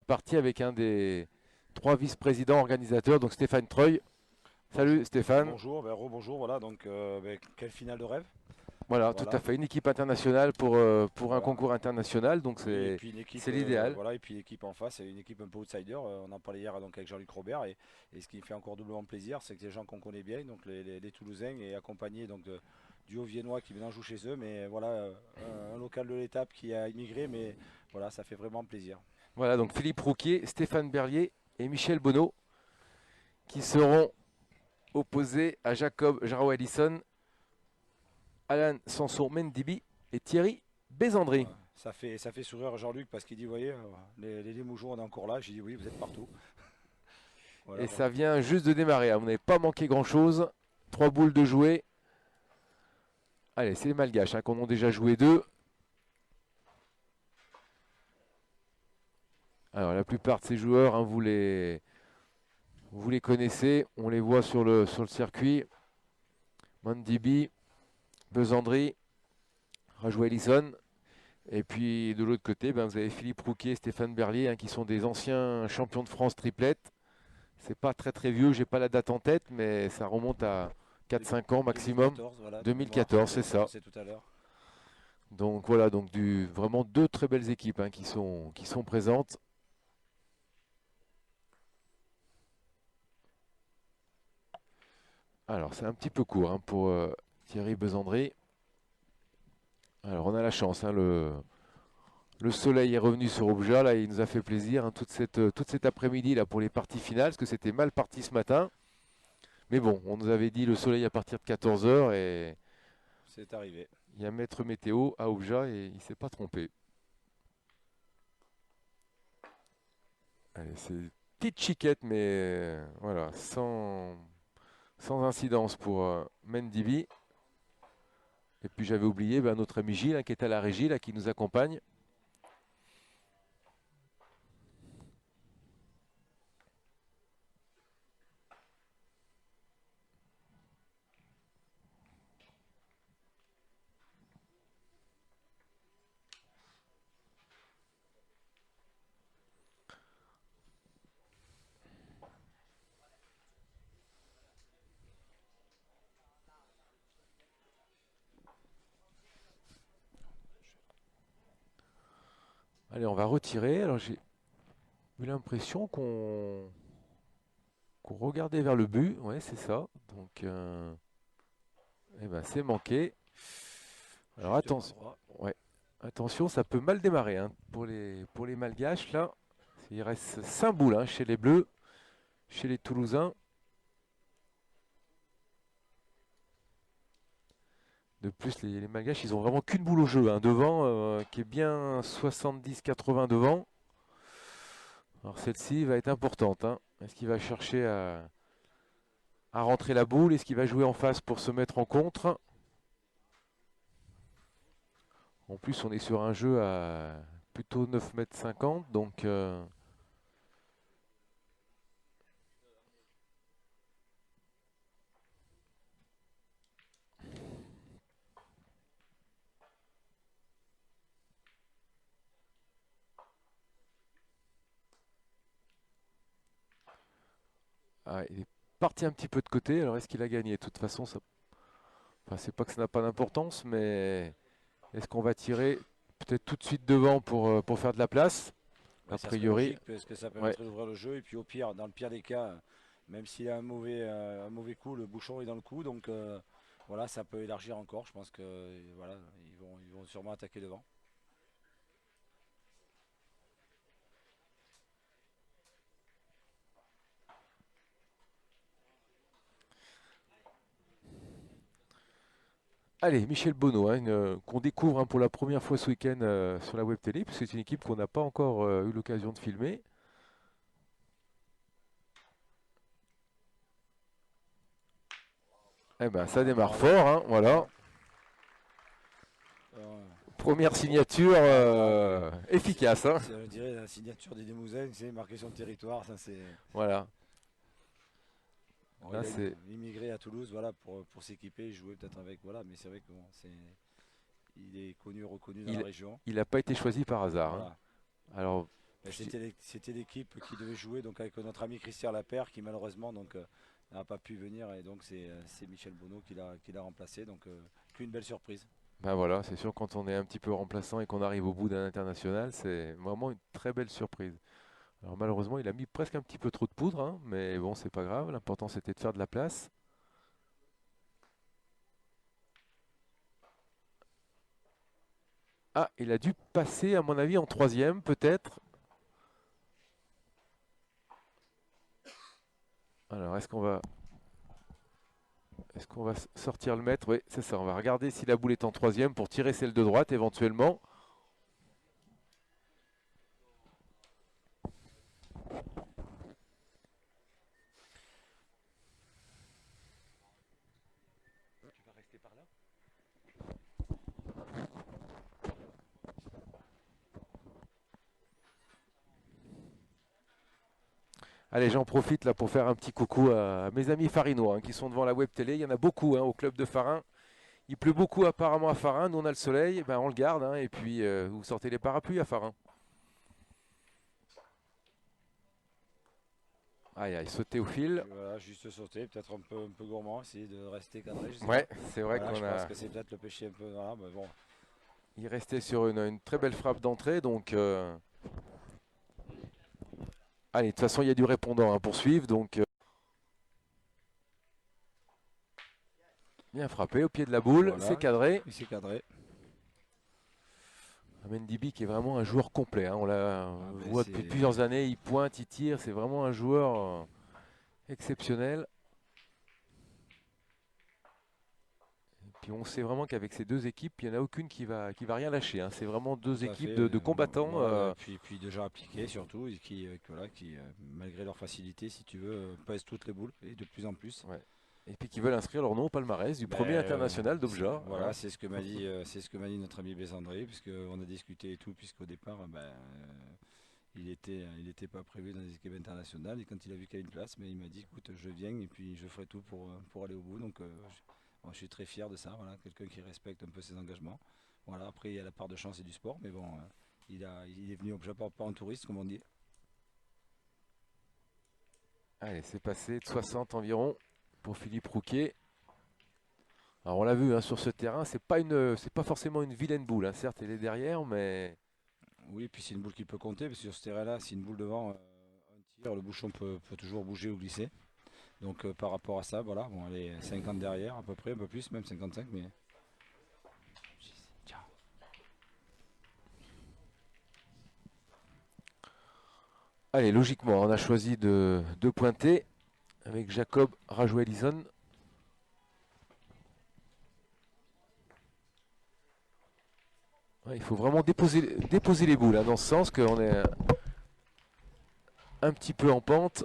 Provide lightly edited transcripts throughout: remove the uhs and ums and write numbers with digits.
parti avec un des 3 vice-présidents organisateurs, donc Stéphane Treuil. Salut Bonjour, Stéphane. bonjour, rebonjour, voilà, donc quelle finale de rêve, Voilà, tout à voilà, fait. Une équipe internationale pour un voilà. concours international, donc Oui, et c'est puis une équipe, c'est l'idéal. voilà, et puis l'équipe en face, c'est une équipe un peu outsider, on en parlait hier donc avec Jean-Luc Robert, et ce qui me fait encore doublement plaisir, c'est que des gens qu'on connaît bien, donc les Toulousains, et accompagnés donc du Haut-Viennois qui maintenant joue chez eux, mais voilà, un local de l'étape qui a immigré, mais voilà, ça fait vraiment plaisir. Voilà, donc Philippe Rouquier, Stéphane Berlier et Michel Bonneau qui seront opposés à Jacob Jarrow-Ellison, Alan Sanson Mendibi et Thierry Bézandry. Voilà. Ça fait sourire Jean-Luc parce qu'il dit, vous voyez, les Limougeaux, on est encore là, j'ai dit oui, vous êtes partout, Et voilà, ça donc. vient juste de démarrer, hein. Vous n'avez pas manqué grand-chose. 3 boules de jouer. Allez, c'est les Malgaches, hein, qu'on a déjà joué 2. Alors la plupart de ces joueurs, hein, vous les connaissez, on les voit sur le circuit. Mandibi, Besandri, Rajou Ellison. Et puis de l'autre côté, ben, vous avez Philippe Rouquier, Stéphane Berlier, hein, qui sont des anciens champions de France triplette. C'est pas très très vieux, j'ai pas la date en tête, mais ça remonte à 4-5 ans maximum. 2014, voilà, de mémoire, c'est 2014, ce c'est que je ça. pensais tout à l'heure. Donc voilà, donc vraiment 2 très belles équipes, hein, qui sont présentes. Alors c'est un petit peu court, hein, pour Thierry Besandri. Alors on a la chance, hein, le soleil est revenu sur Obja, là il nous a fait plaisir, hein, toute cette après-midi là pour les parties finales, parce que c'était mal parti ce matin. Mais bon, on nous avait dit le soleil à partir de 14 heures et C'est arrivé. il y a Maître Météo à Obja et il s'est pas trompé. Allez, c'est une petite chiquette, mais voilà, sans incidence pour Mendibi. Et puis j'avais oublié ben, notre ami Gilles, hein, qui est à la régie, là, qui nous accompagne. Allez, on va retirer. Alors j'ai eu l'impression qu'on regardait vers le but. Ouais, c'est ça. Donc, eh ben, c'est manqué. Alors Juste attention, maladroit. ouais, attention, ça peut mal démarrer, hein, pour les Malgaches là. Il reste 5 boules, hein, chez les Bleus, chez les Toulousains. De plus, les Malgaches, ils ont vraiment qu'une boule au jeu, hein, devant, qui est bien 70-80 devant. Alors celle-ci va être importante, hein. Est-ce qu'il va chercher à rentrer la boule? Est-ce qu'il va jouer en face pour se mettre en contre? En plus, on est sur un jeu à plutôt 9,50 m, donc il est parti un petit peu de côté. Alors est-ce qu'il a gagné? De toute façon, enfin, c'est pas que ça n'a pas d'importance, mais est-ce qu'on va tirer peut-être tout de suite devant pour faire de la place? A Oui, ça serait priori, logique parce que ça ouais. permettrait d'ouvrir le jeu. Et puis au pire, dans le pire des cas, même s'il y a un mauvais coup, le bouchon est dans le coup. Donc voilà, ça peut élargir encore. Je pense que voilà, ils vont sûrement attaquer devant. Allez, Michel Bonneau, hein, qu'on découvre, hein, pour la première fois ce week-end sur la web télé, puisque c'est une équipe qu'on n'a pas encore eu l'occasion de filmer. Eh ben, ça Ah, démarre bravo. fort, hein, voilà. Voilà. Euh, Première signature ah, bravo. efficace, hein. On dirait la signature des Limousin, c'est marqué son territoire. Ça, c'est. Voilà. Bon, Là, il a c'est, immigré à Toulouse, voilà, pour s'équiper, jouer peut-être avec, voilà, mais c'est vrai que bon, il est connu, reconnu dans la il, région. il n'a pas été choisi par hasard, hein. Voilà. Alors, C'était l'équipe qui devait jouer donc avec notre ami Christian Lapère qui malheureusement donc n'a pas pu venir et donc c'est Michel Bonneau qui l'a remplacé donc qu'une belle surprise. Ben voilà, c'est sûr quand on est un petit peu remplaçant et qu'on arrive au bout d'un international, c'est vraiment une très belle surprise. Alors malheureusement, il a mis presque un petit peu trop de poudre, hein, mais bon, c'est pas grave. L'important c'était de faire de la place. Ah, il a dû passer, à mon avis, en troisième, peut-être. Alors, est-ce qu'on va sortir le mètre? Oui, c'est ça. On va regarder si la boule est en troisième pour tirer celle de droite éventuellement. Tu vas rester par là? Allez, j'en profite là pour faire un petit coucou à mes amis farinois, hein, qui sont devant la web télé. Il y en a beaucoup, hein, au club de Farin. Il pleut beaucoup apparemment à Farin. Nous on a le soleil, ben, on le garde, hein, et puis vous sortez les parapluies à Farin. Aïe aïe, sauter au fil. Voilà, juste sauter, peut-être un peu gourmand, essayer de rester cadré, je sais pas. Ouais, c'est vrai Voilà, qu'on je pense a. que c'est peut-être le péché un peu. Voilà, mais bon, Il restait sur une très belle frappe d'entrée, donc. Allez, de toute façon, il y a du répondant à poursuivre, donc bien frappé au pied de la boule, c'est voilà, cadré. il s'est cadré. Mendibi qui est vraiment un joueur complet, hein. Ah On le ben voit depuis plusieurs années, il pointe, il tire, c'est vraiment un joueur exceptionnel. Et puis on sait vraiment qu'avec ces deux équipes, il n'y en a aucune qui va rien lâcher, hein. C'est vraiment deux tout à équipes fait. de combattants. Voilà, et puis de gens appliqués surtout, et voilà, qui malgré leur facilité, si tu veux, pèsent toutes les boules, et de plus en plus. Ouais. Et puis qui veulent inscrire leur nom au palmarès du Ben, premier international d'Obja, voilà, hein. c'est ce que m'a dit notre ami Bessandré, puisqu'on a discuté et tout, puisqu'au départ, il était pas prévu dans les équipes internationales, et quand il a vu qu'il y a une place, mais il m'a dit, écoute, je viens et puis je ferai tout pour aller au bout. Donc, bon, je suis très fier de ça. Voilà, quelqu'un qui respecte un peu ses engagements. Voilà, après, il y a la part de chance et du sport, mais bon, il est venu au Japon pas en touriste, comme on dit. Allez, c'est passé de 60 environ pour Philippe Rouquier. Alors on l'a vu, hein, sur ce terrain, c'est pas forcément une vilaine boule, hein. Certes, elle est derrière, mais Oui, puis c'est une boule qui peut compter, parce que sur ce terrain-là, si une boule devant, un tir, le bouchon peut toujours bouger ou glisser. Donc, par rapport à ça, voilà, bon, elle est 50 derrière, à peu près, un peu plus, même 55, mais. Ciao. allez, logiquement, on a choisi de pointer avec Jacob Rajouelison. Ouais, il faut vraiment déposer les boules, hein, dans ce sens qu'on est un petit peu en pente.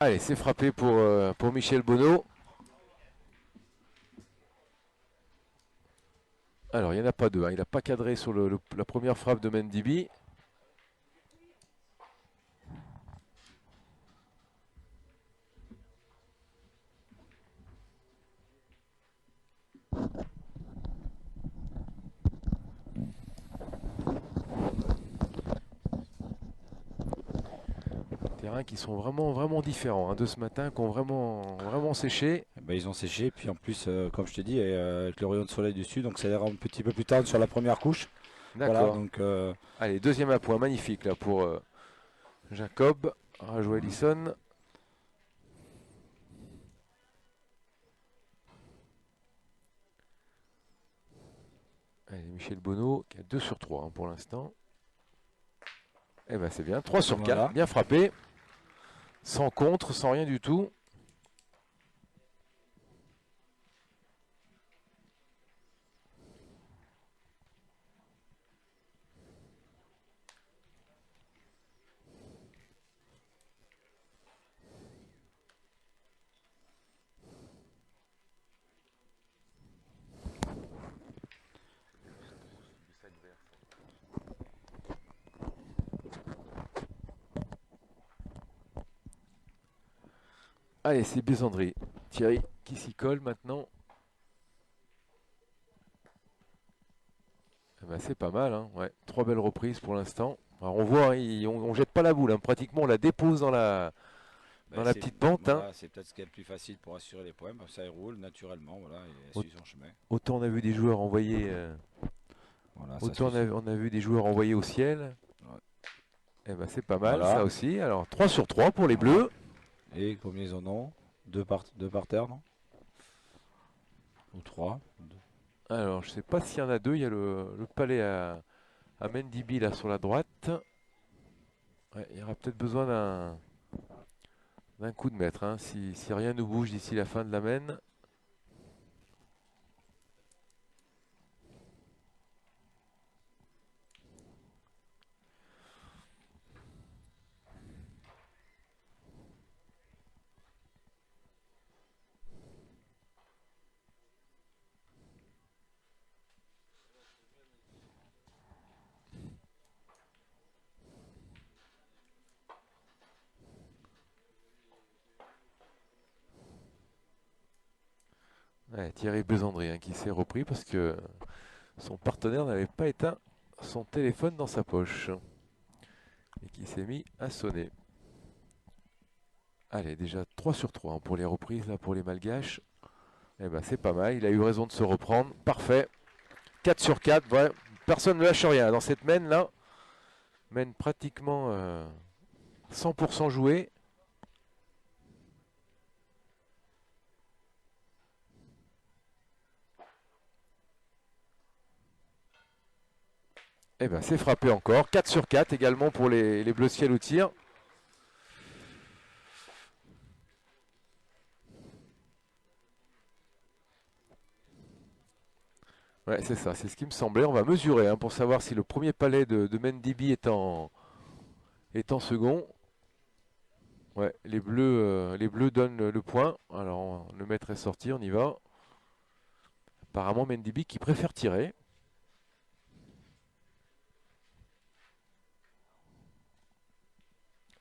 Allez, c'est frappé pour Michel Bonneau. Alors, il n'y en a pas deux, hein. Il n'a pas cadré sur la première frappe de Mendibi. Terrains qui sont vraiment, vraiment différents, hein, de ce matin, qui ont vraiment, vraiment séché. Eh ben, ils ont séché, puis en plus, comme je te dis, avec le rayon de soleil dessus, donc ça a l'air un petit peu plus tard sur la première couche. Voilà, D'accord. donc Allez, deuxième à point, magnifique là pour Jacob Rajouelison. Allez, Michel Bonneau qui a 2 sur 3, hein, pour l'instant. Eh ben c'est bien, 3 sur 4, voilà. bien frappé. Sans contre, sans rien du tout. Allez, c'est Besandry. Thierry qui s'y colle maintenant. Eh ben, c'est pas mal, hein. Ouais, 3 belles reprises pour l'instant. Alors on voit, hein, on jette pas la boule, hein. Pratiquement on la dépose dans Ben, la c'est petite pente, hein. voilà, c'est peut-être ce qui est le plus facile pour assurer les points. Ben, ça il roule naturellement, voilà, et elle Au- suit son chemin. Autant on a vu des joueurs envoyés, Voilà, ça autant suit son. on a vu des joueurs envoyés au ciel. Ouais. Eh ben, c'est pas mal ça Voilà, aussi. Alors 3 sur 3 pour les voilà. Bleus. Et combien ils en ont? Deux par terre, non? Ou trois? Deux. Alors je sais pas s'il y en a deux. Il y a le palais à Mendibi là sur la droite. Ouais, il y aura peut-être besoin d'un coup de maître, hein, si rien ne bouge d'ici la fin de la main. Ouais, Thierry Besandry, hein, qui s'est repris parce que son partenaire n'avait pas éteint son téléphone dans sa poche et qui s'est mis à sonner. Allez, déjà 3 sur 3, hein, pour les reprises, là, pour les Malgaches. Eh ben, c'est pas mal, il a eu raison de se reprendre. Parfait. 4 sur 4, ouais. Personne ne lâche rien dans cette main là. Mène pratiquement 100% joué. Eh ben, c'est frappé encore. 4 sur 4 également pour les Bleus ciel au tir. Ouais, c'est ça, c'est ce qui me semblait. On va mesurer, hein, pour savoir si le premier palais de Mendibi est en second. Ouais, les bleus donnent le point. Alors, le maître est sorti, on y va. Apparemment, Mendibi qui préfère tirer.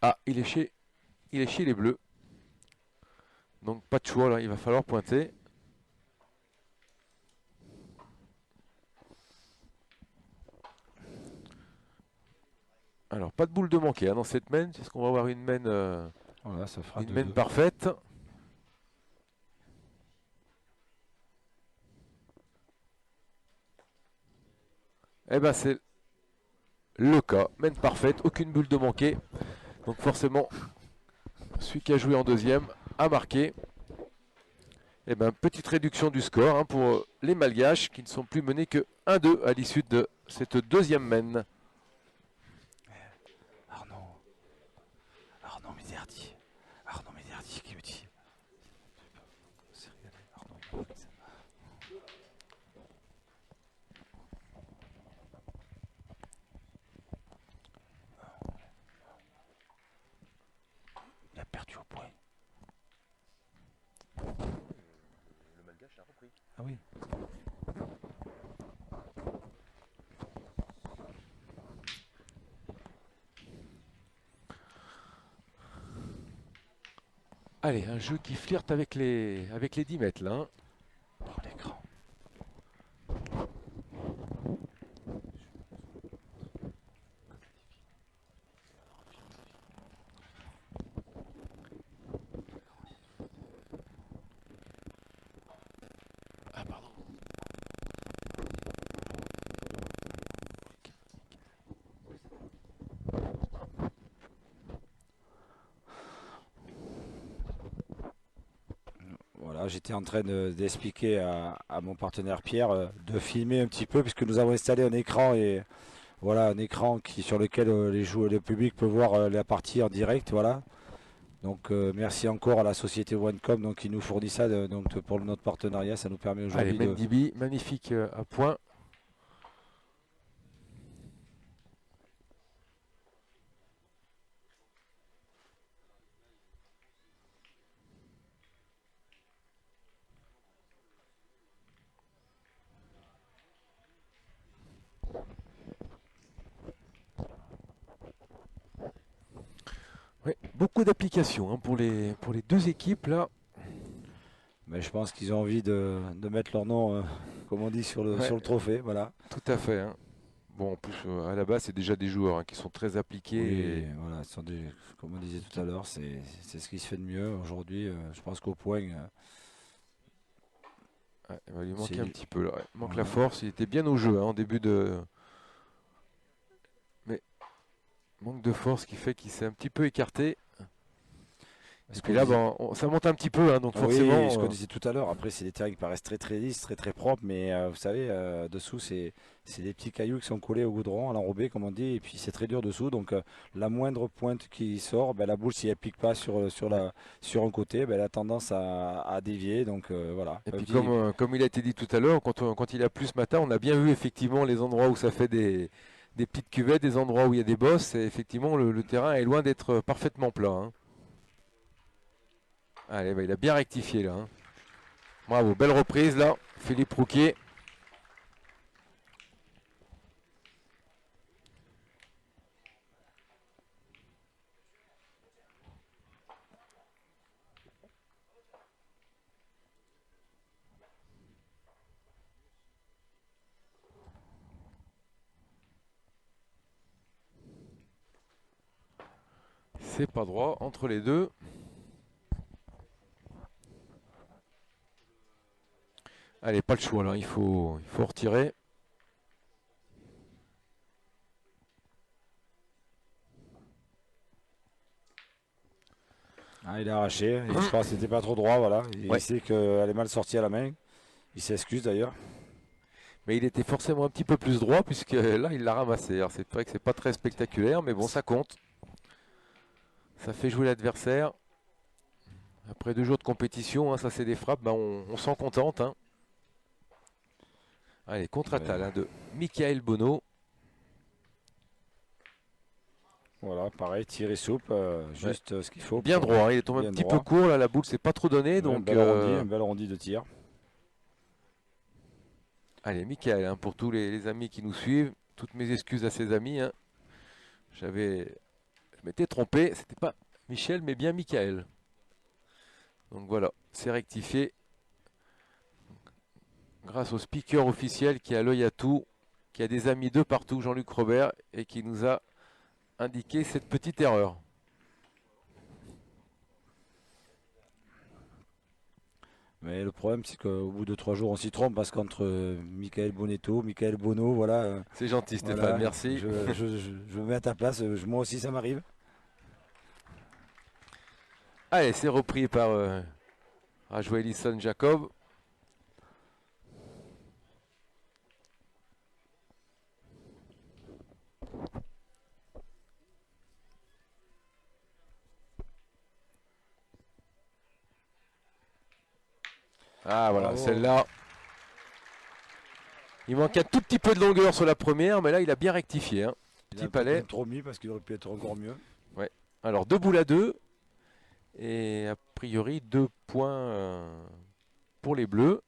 Ah, il est chez les bleus. Donc, pas de choix, là, il va falloir pointer. Alors, pas de boule de manquer, hein, dans cette main. Est-ce qu'on va avoir Voilà, ça fera une deux main deux. parfaite? Eh ben, c'est le cas. Main parfaite, aucune bulle de manquer. Donc, forcément, celui qui a joué en deuxième a marqué. Eh ben, petite réduction du score, hein, pour les Malgaches qui ne sont plus menés que 1-2 à l'issue de cette deuxième main. Arnaud, Arnaud Méderdi. Arnaud Méderdi qui me dit. C'est régalé, Arnaud. Il a perdu au point. Le Malgache a repris. Ah oui. Allez, un jeu qui flirte avec les 10 mètres là, hein. Oh, l'écran. Ah, pardon. Voilà, j'étais en train d'expliquer à mon partenaire Pierre de filmer un petit peu puisque nous avons installé un écran et voilà un écran sur lequel les joueurs, le public peut voir la partie en direct. Voilà. Donc merci encore à la société OneCom donc, qui nous fournit ça donc, pour notre partenariat. Ça nous permet Allez, aujourd'hui de. Mendibi, magnifique à point. Ouais, beaucoup d'applications hein, pour les deux équipes là. Mais je pense qu'ils ont envie de mettre leur nom, comme on dit, Ouais, sur le trophée. Voilà. tout à fait. Hein. Bon, en plus, à la base, c'est déjà des joueurs hein, qui sont très appliqués. Oui, voilà, comme on disait tout à l'heure, c'est ce qui se fait de mieux aujourd'hui. Je pense qu'au point, Ouais, il va lui c'est manquer un petit peu là. Ouais. Il manque la voilà. force. Il était bien au jeu hein, en début de. Mais manque de force qui fait qu'il s'est un petit peu écarté. Et Ce puis qu'on là, disait, ben, ça monte un petit peu. Hein, donc oui, ce forcément. qu'on disait tout à l'heure. Après, c'est des terrains qui paraissent très très lisses, très très propres, mais vous savez, dessous, c'est des petits cailloux qui sont collés au goudron, à l'enrobé, comme on dit, et puis c'est très dur dessous. Donc, la moindre pointe qui sort, ben, la boule, si elle pique pas Ouais. sur un côté, ben, elle a tendance à dévier. Donc, voilà. Et Un puis petit, comme il a été dit tout à l'heure, quand il a plu ce matin, on a bien vu effectivement les endroits où ça fait des petites cuvettes, des endroits où il y a des bosses. Et effectivement, le terrain est loin d'être parfaitement plat. Hein. Allez, bah, il a bien rectifié là. Hein. Bravo, belle reprise là, Philippe Rouquier. C'est pas droit entre les deux. Allez, pas le choix là, il faut retirer. il a arraché. Et je pense que c'était pas trop droit, voilà. Et il Ouais, sait qu'elle est mal sortie à la main. Il s'excuse d'ailleurs. mais il était forcément un petit peu plus droit puisque là il l'a ramassé. Alors c'est vrai que c'est pas très spectaculaire, mais bon, ça compte. Ça fait jouer l'adversaire. Après 2 jours de compétition, hein, ça c'est des frappes, ben, on s'en contente. Hein. Allez, Ouais. contre-attaque hein, de Michael Bono. Voilà, pareil, tir et soupe, Ouais. juste ce qu'il faut Bien pour droit, hein, il est tombé un bien petit peu droit. court, là la boule s'est pas trop donnée, Ouais, donc un bel arrondi de tir. allez Michael, hein, pour tous les amis qui nous suivent, toutes mes excuses à ses amis. Hein. Je m'étais trompé, c'était pas Michel mais bien Michael. Donc voilà, c'est rectifié grâce au speaker officiel qui a l'œil à tout, qui a des amis de partout, Jean-Luc Robert, et qui nous a indiqué cette petite erreur. Mais le problème, c'est qu'au bout de 3 jours, on s'y trompe parce qu'entre Michael Bonetto, Michael Bono, voilà, C'est gentil Stéphane, voilà, merci. je me mets à ta place. Moi aussi, ça m'arrive. Allez, c'est repris par Rajoelison Jacob. Ah voilà, Bravo. celle-là. Il manque un tout petit peu de longueur sur la première, mais là il a bien rectifié. Hein. Il a Petit peut-être palais. trop mis parce qu'il aurait pu être encore mieux. Ouais. Alors 2 boules à 2. Et a priori 2 points pour les Bleus.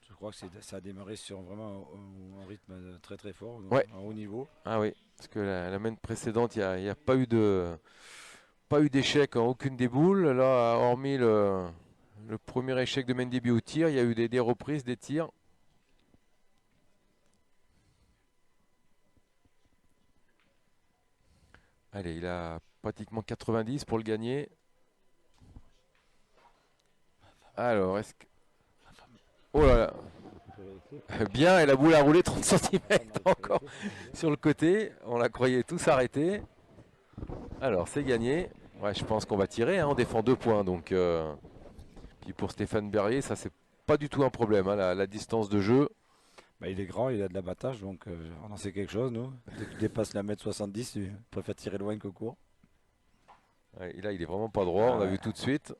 Je crois que ça a démarré sur vraiment un rythme très très fort, Ouais. un haut niveau. Ah oui. Parce que la main précédente, il n'y a pas eu pas eu d'échec en aucune des boules. Là, hormis le premier échec de Mendy au tir, il y a eu des reprises, des tirs. Allez, il a pratiquement 90 pour le gagner. Alors, est-ce que. Oh là là. Bien, et la boule a roulé 30 cm encore sur le côté. On la croyait tous arrêter. Alors, c'est gagné. Ouais, je pense qu'on va tirer. Hein. On défend 2 points. Donc, puis pour Stéphane Berrier, ça, c'est pas du tout un problème. Hein, la distance de jeu. Bah, il est grand, il a de l'abattage, donc on en sait quelque chose, nous. Dès que tu dépasses la mètre 70, tu préfères tirer loin que court. Ouais, et là, il est vraiment pas droit. On Ah a ouais, vu tout de suite.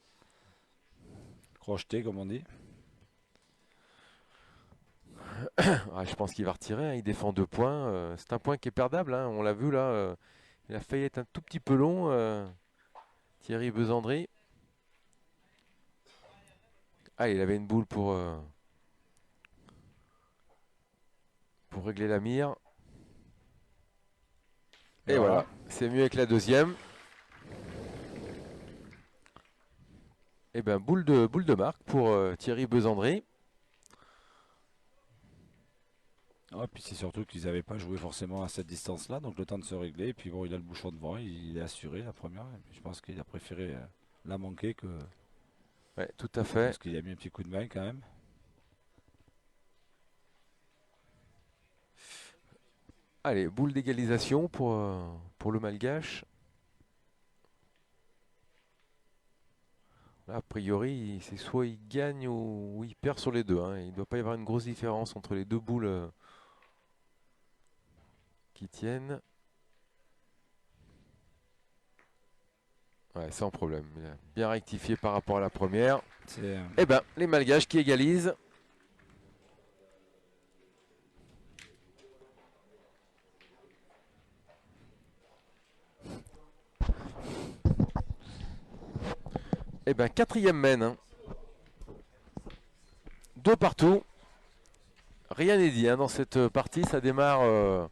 crocheté, comme on dit. Ah, je pense qu'il va retirer. Hein. Il défend 2 points. C'est un point qui est perdable. Hein. On l'a vu là. Il a failli être un tout petit peu long. Thierry Besandry. Ah, il avait une boule pour régler la mire. Et Et voilà. voilà, c'est mieux avec la deuxième. Et ben boule de marque pour Thierry Besandry. Ah, puis c'est surtout qu'ils n'avaient pas joué forcément à cette distance-là, donc le temps de se régler. Et puis bon, il a le bouchon devant, il est assuré la première. Et puis je pense qu'il a préféré la manquer que Ouais, tout à fait. parce qu'il a mis un petit coup de main quand même. Allez, boule d'égalisation pour le Malgache. Là, a priori, c'est soit il gagne ou il perd sur les deux, hein. Il ne doit pas y avoir une grosse différence entre les deux boules qui tiennent. Ouais, sans problème. Il a bien rectifié par rapport à la première. C'est Eh ben, les Malgaches qui égalisent. Eh ben, quatrième mène, hein. Deux partout. Rien n'est dit, hein, dans cette partie. Ça démarre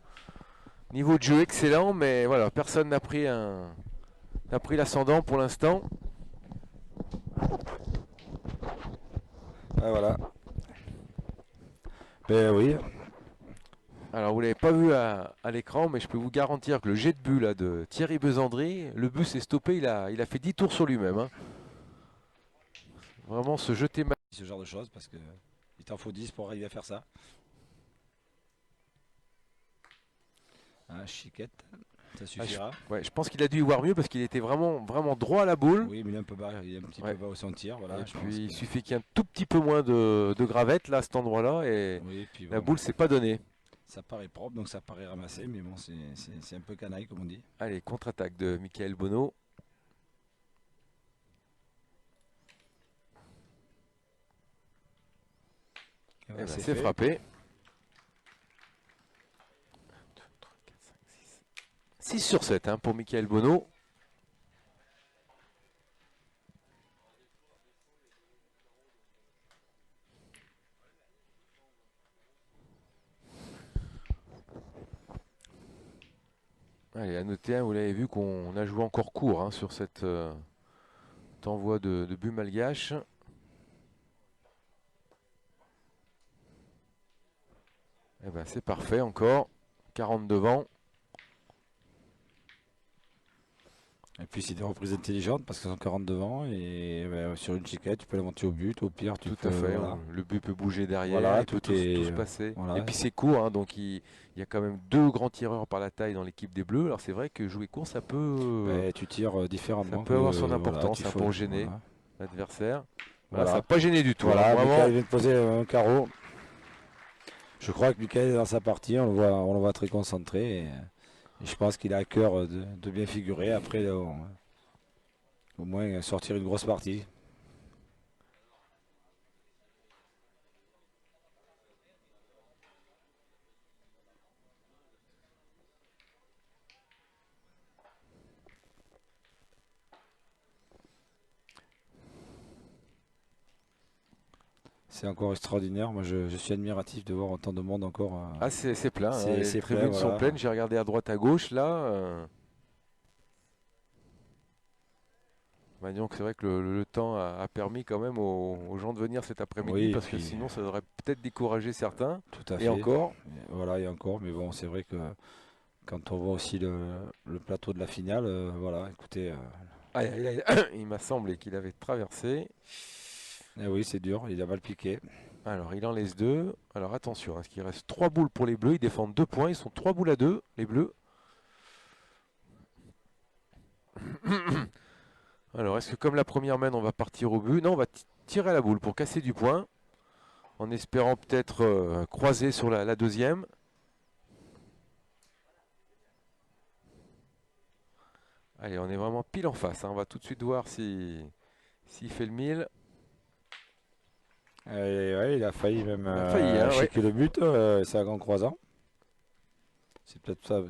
niveau de jeu excellent, mais voilà, personne n'a pris l'ascendant pour l'instant. ah, voilà. Ben oui, Alors vous l'avez pas vu à l'écran, mais je peux vous garantir que le jet de but là, de Thierry Besandry, le but s'est stoppé, il a fait 10 tours sur lui-même, hein. Vraiment se jeter mal. ce genre de choses parce que il t'en faut 10 pour arriver à faire ça. Ah, chiquette, ça suffira. Ouais, je pense qu'il a dû y voir mieux parce qu'il était vraiment, vraiment droit à la boule. Oui, mais il est un peu bas, il est un petit Ouais. peu bas au son tir. Voilà, Et je pense puis il que- suffit qu'il y ait un tout petit peu moins de gravette là à cet endroit-là et Oui, puis la bon, boule s'est pas donnée. ça paraît propre, donc ça paraît ramassé, mais bon, c'est un peu canaille, comme on dit. Allez, contre-attaque de Michael Bonneau. Et Eh voilà, ben, c'est c'est fait. frappé. 6 sur 7, hein, pour Michael Bonneau. Allez, à noter, hein, vous l'avez vu qu'on a joué encore court, hein, sur cet envoi de but malgache. Eh ben, c'est parfait encore. 40 devant. Et puis c'est des reprises intelligentes parce qu'ils sont 40 devant et sur une chiquette, tu peux la monter au but. Au pire, tu Tout peux. à fait. Voilà, Le but peut bouger derrière. voilà Il peut tout tout est. se passer. Et Voilà. puis c'est court, hein, donc il y a quand même deux grands tireurs par la taille dans l'équipe des Bleus. Alors c'est vrai que jouer court, Ben, tu tires ça différemment peut avoir son voilà, importance, hein, pour gêner voilà. l'adversaire. Voilà, ça Voilà. n'a pas gêné du tout, hein, Voilà, vraiment. Michael vient de poser un carreau. Je crois que Michael est dans sa partie, on le voit très concentré. Et je pense qu'il a à cœur de bien figurer. Après, au moins sortir une grosse partie. C'est encore extraordinaire. Moi, je suis admiratif de voir autant de monde encore. Ah, c'est plein, hein, les C'est tribunes plein, sont voilà. pleines. J'ai regardé à droite, à gauche, là. Bah, disons que c'est vrai que le temps a permis quand même aux gens de venir cet après-midi Oui, et parce que puis sinon ça aurait peut-être découragé certains. tout à Et fait. encore, Voilà, et encore. Mais bon, c'est vrai que quand on voit aussi le plateau de la finale, voilà, écoutez, il m'a semblé qu'il avait traversé. eh oui, c'est dur. Il a mal piqué. Alors il en laisse deux. Alors attention, hein, parce qu'il reste 3 boules pour les bleus. Ils défendent 2 points. Ils sont 3 boules à 2, les bleus. Alors est-ce que comme la première main, on va partir au but? Non, on va tirer à la boule pour casser du point. En espérant peut-être croiser sur la deuxième. Allez, on est vraiment pile en face, hein. On va tout de suite voir s'il fait le 1000. Et ouais, il a failli même Il a failli, hein, ouais. chiquer le but. C'est un grand croisant. C'est peut-être ça.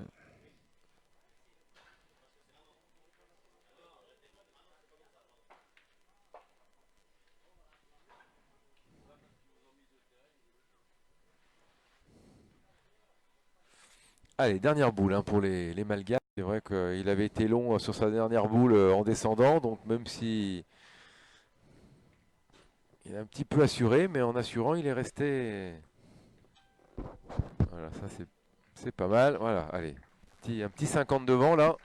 Allez, dernière boule hein, pour les Malgaches. C'est vrai qu'il avait été long sur sa dernière boule en descendant, donc même si il a un petit peu assuré, mais en assurant, il est resté. Voilà, ça c'est pas mal. Voilà, allez. Un petit 50 devant là.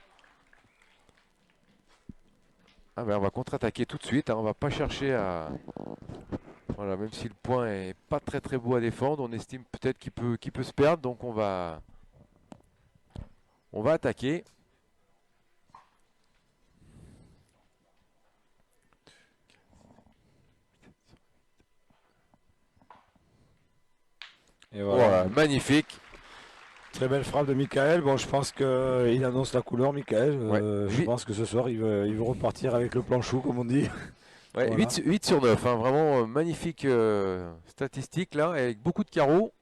Ah ben on va contre-attaquer tout de suite, hein. On va pas chercher à. Voilà, même si le point est pas très très beau à défendre, on estime peut-être qu'il peut se perdre, donc on va attaquer. Et voilà. Voilà, magnifique. Très belle frappe de Michael. Bon, je pense qu'il annonce la couleur, Michael. Ouais, Je pense que ce soir, il veut repartir avec le plan chou, comme on dit. ouais, Voilà. 8 sur 9, hein, vraiment magnifique statistique là, avec beaucoup de carreaux.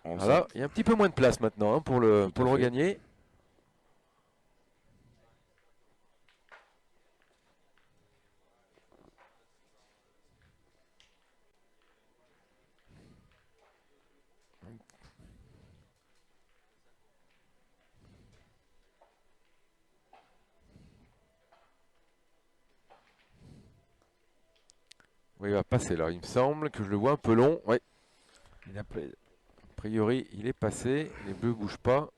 On sent Voilà, il y a un petit peu moins de place maintenant hein, pour le, tout pour à le fait. regagner. Oui, il va passer là, il me semble que je le vois un peu long. Ouais, Il a pris- a priori il est passé, les bleus bougent pas.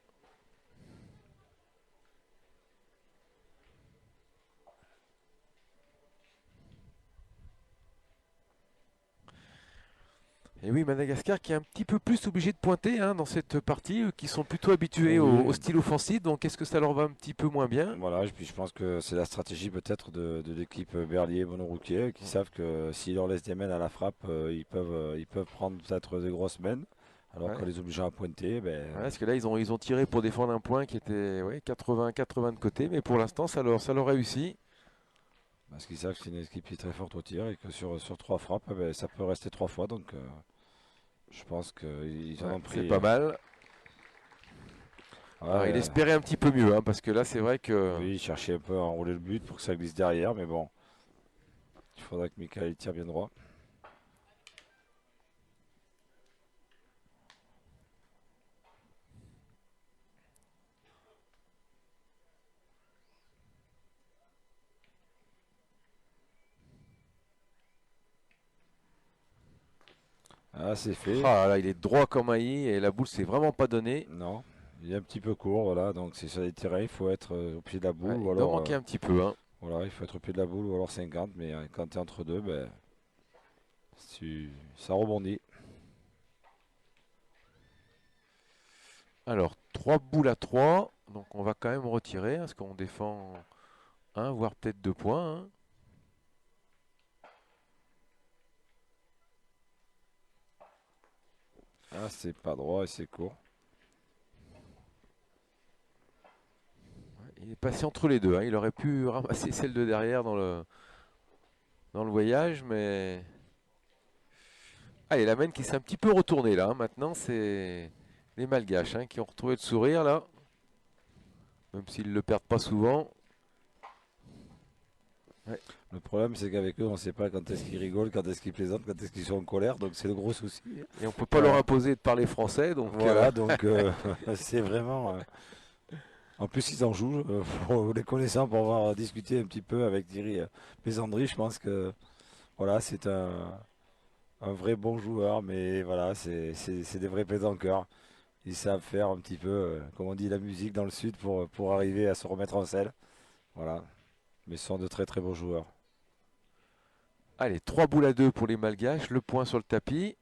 Et oui, Madagascar qui est un petit peu plus obligé de pointer hein, dans cette partie, qui sont plutôt habitués au Oui, style offensif, donc est-ce que ça leur va un petit peu moins bien? voilà. Et puis je pense que c'est la stratégie peut-être de l'équipe Berlier Monoroutier qui savent que s'ils leur laissent des mènes à la frappe, ils peuvent prendre peut-être des grosses mènes. Alors qu'en Ouais. les obligeant à pointer, ben, Ouais, parce que là, ils ont tiré pour défendre un point qui était ouais, 80-80 de côté, mais pour l'instant, ça leur réussit. parce qu'ils savent que c'est une équipe qui est très forte au tir et que sur trois frappes, eh ben, ça peut rester trois fois. Donc je pense qu'ils en Ouais, ont c'est pris. pas mal. Alors, il Ouais, espérait un petit peu mieux, hein, parce que là, c'est vrai que. oui, ils cherchaient un peu à enrouler le but pour que ça glisse derrière, mais bon, il faudra que Michael tire bien droit. Ah, c'est fait. Ah là, il est droit comme un i et la boule s'est vraiment pas donnée. Non, il est un petit peu court, voilà. Donc c'est sur les terrains, il faut être au pied de la boule Ouais, ou il doit alors manquer un petit peu. Hein. voilà, il faut être au pied de la boule ou alors 50. Mais quand tu es entre deux, ben, ça rebondit. Alors, 3 boules à 3. Donc, on va quand même retirer, hein, parce qu'on défend un, voire peut-être 2 points. Hein. Ah, c'est pas droit et c'est court. Il est passé entre les deux. Hein. Il aurait pu ramasser celle de derrière dans le voyage, mais. Allez, la main qui s'est un petit peu retournée là. Hein. Maintenant, c'est les Malgaches hein, qui ont retrouvé le sourire là. Même s'ils ne le perdent pas souvent. Ouais. Le problème, c'est qu'avec eux, on ne sait pas quand est-ce qu'ils rigolent, quand est-ce qu'ils plaisantent, quand est-ce qu'ils sont en colère. Donc c'est le gros souci. Et on ne peut pas leur Euh, imposer de parler français. Donc, voilà, donc c'est vraiment. En plus, ils en jouent. Pour les connaissants, pour avoir discuté un petit peu avec Thierry Pézandry, je pense que voilà, c'est un vrai bon joueur, mais voilà, c'est des vrais pétanqueurs. Ils savent faire un petit peu, comme on dit, la musique dans le sud pour arriver à se remettre en selle. Voilà, mais ce sont de très très beaux joueurs. allez, 3 boules à 2 pour les Malgaches. Le point sur le tapis.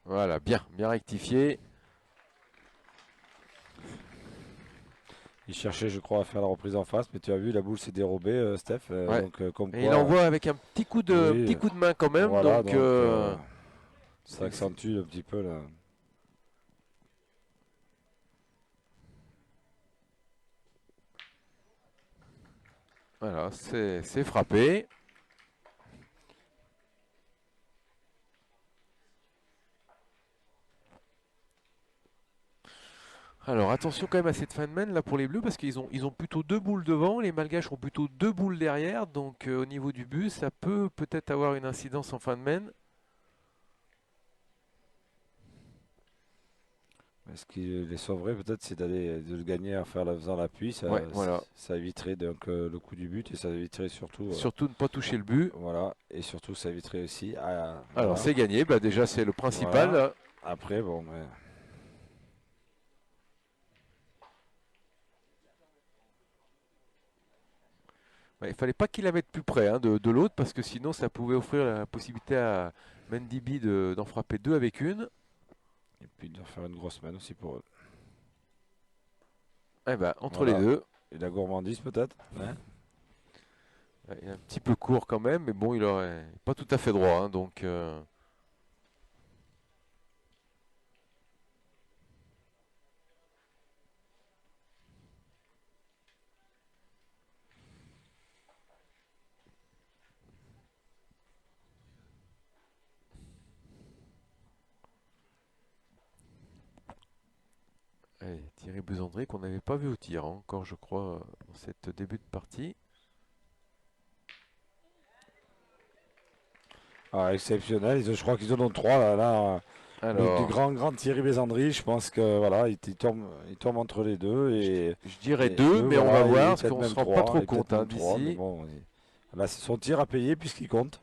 Voilà, bien rectifié. Ils cherchaient, je crois, à faire la reprise en face, mais tu as vu, la boule s'est dérobée, Steph. Ouais. Donc, comme Et il quoi, envoie avec un oui, petit coup de main quand même. voilà, Donc, donc ça c'est- c'est- accentue un petit peu là. voilà, c'est frappé. Alors attention quand même à cette fin de main là pour les Bleus parce qu'ils ont plutôt deux boules devant, les Malgaches ont plutôt deux boules derrière, donc au niveau du but ça peut peut-être avoir une incidence en fin de main. Ce qui les sauverait peut-être, c'est de le gagner en faisant l'appui. Ouais, voilà. Ça éviterait donc le coup du but et ça éviterait surtout, Surtout ne pas toucher le but. voilà, et surtout ça éviterait aussi, Alors voilà, c'est gagné, bah déjà c'est le voilà. principal. Après, bon, Ouais, il fallait pas qu'il la mette plus près hein, de l'autre parce que sinon ça pouvait offrir la possibilité à Mendy d'en frapper deux avec une. et puis de faire une grosse main aussi pour eux. Eh ben, entre les Voilà. deux, Et la gourmandise peut-être, hein. ouais, il est un petit peu court quand même, mais bon, il aurait pas tout à fait droit, hein, donc allez, Thierry Besandré qu'on n'avait pas vu au tir hein, encore, je crois, dans cette début de partie. Ah, exceptionnel. Je crois qu'ils en ont trois là. Du Alors, grand Thierry Besandry, je pense que voilà, il tombe entre les deux je, et, je dirais et deux, deux, mais on va voilà, voir et parce peut-être qu'on même se rend pas trois, trop et peut-être compte hein, même trois, mais d'ici. bon, là c'est son tir à payer puisqu'il compte,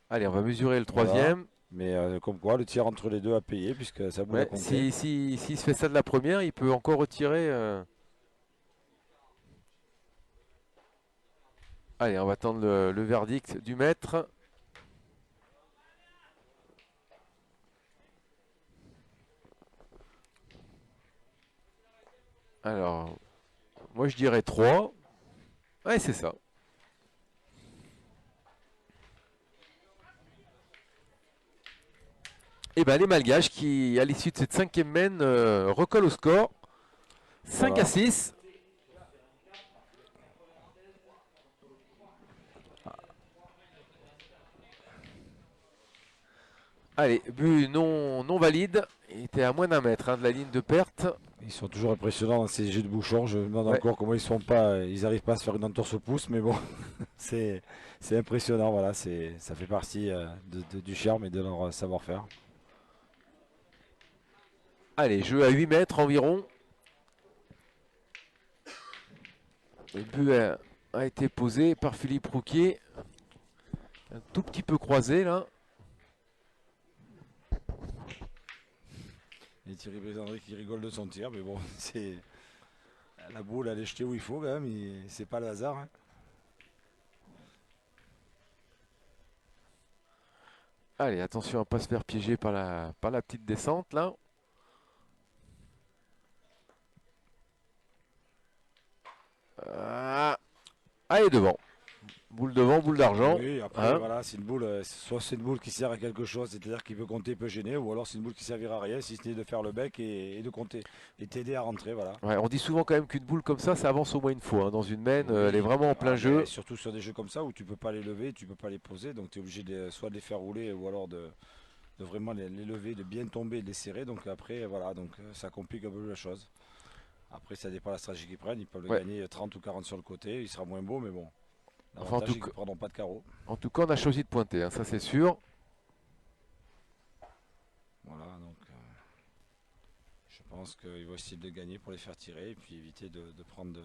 Allez, on va mesurer le voilà. troisième. Mais comme quoi, le tir entre les deux à payer puisque ça boule à Ouais, compter. s'il se fait ça de la première, il peut encore retirer. Allez, on va attendre le verdict du maître. Alors, moi je dirais 3. Ouais, c'est ça. Et ben les Malgaches qui, à l'issue de cette cinquième main, recollent au score. 5 à Voilà. 6. Allez, but non valide. Il était à moins d'un mètre hein, de la ligne de perte. Ils sont toujours impressionnants dans ces jeux de bouchon. Je me demande Ouais. encore comment ils arrivent pas à se faire une entorse au pouce, mais bon, c'est c'est impressionnant. Voilà, ça fait partie du charme et de leur savoir-faire. Allez, jeu à 8 mètres environ. Le but a été posé par Philippe Rouquier. Un tout petit peu croisé là. Et Thierry Bésandry qui rigole de son tir, mais bon, c'est la boule, elle est jetée où il faut quand même. C'est pas le hasard, hein. Allez, attention à ne pas se faire piéger par la petite descente là. Ah, allez, devant. Boule devant, boule d'argent. Oui, après, Hein. voilà, c'est une boule, soit c'est une boule qui sert à quelque chose, c'est-à-dire qu'il peut compter, peut gêner, ou alors c'est une boule qui servira à rien, si ce n'est de faire le bec et de compter, et t'aider à rentrer, voilà. Ouais, on dit souvent quand même qu'une boule comme ça avance au moins une fois. Hein. Dans une main, elle est Oui, vraiment en plein mais jeu. surtout sur des jeux comme ça où tu peux pas les lever, tu peux pas les poser, donc tu es obligé soit de les faire rouler, ou alors de vraiment les lever, de bien tomber, de les serrer, donc après, voilà, donc ça complique un peu la chose. Après, ça dépend de la stratégie qu'ils prennent, ils peuvent le Ouais. gagner 30 ou 40 sur le côté, il sera moins beau, mais bon, Enfin, l'avantage c'est qu'ils ne prendront pas de carreau. en tout cas, on a choisi de pointer, hein, ça c'est sûr. Voilà, donc je pense qu'ils vont essayer de le gagner pour les faire tirer et puis éviter de prendre de.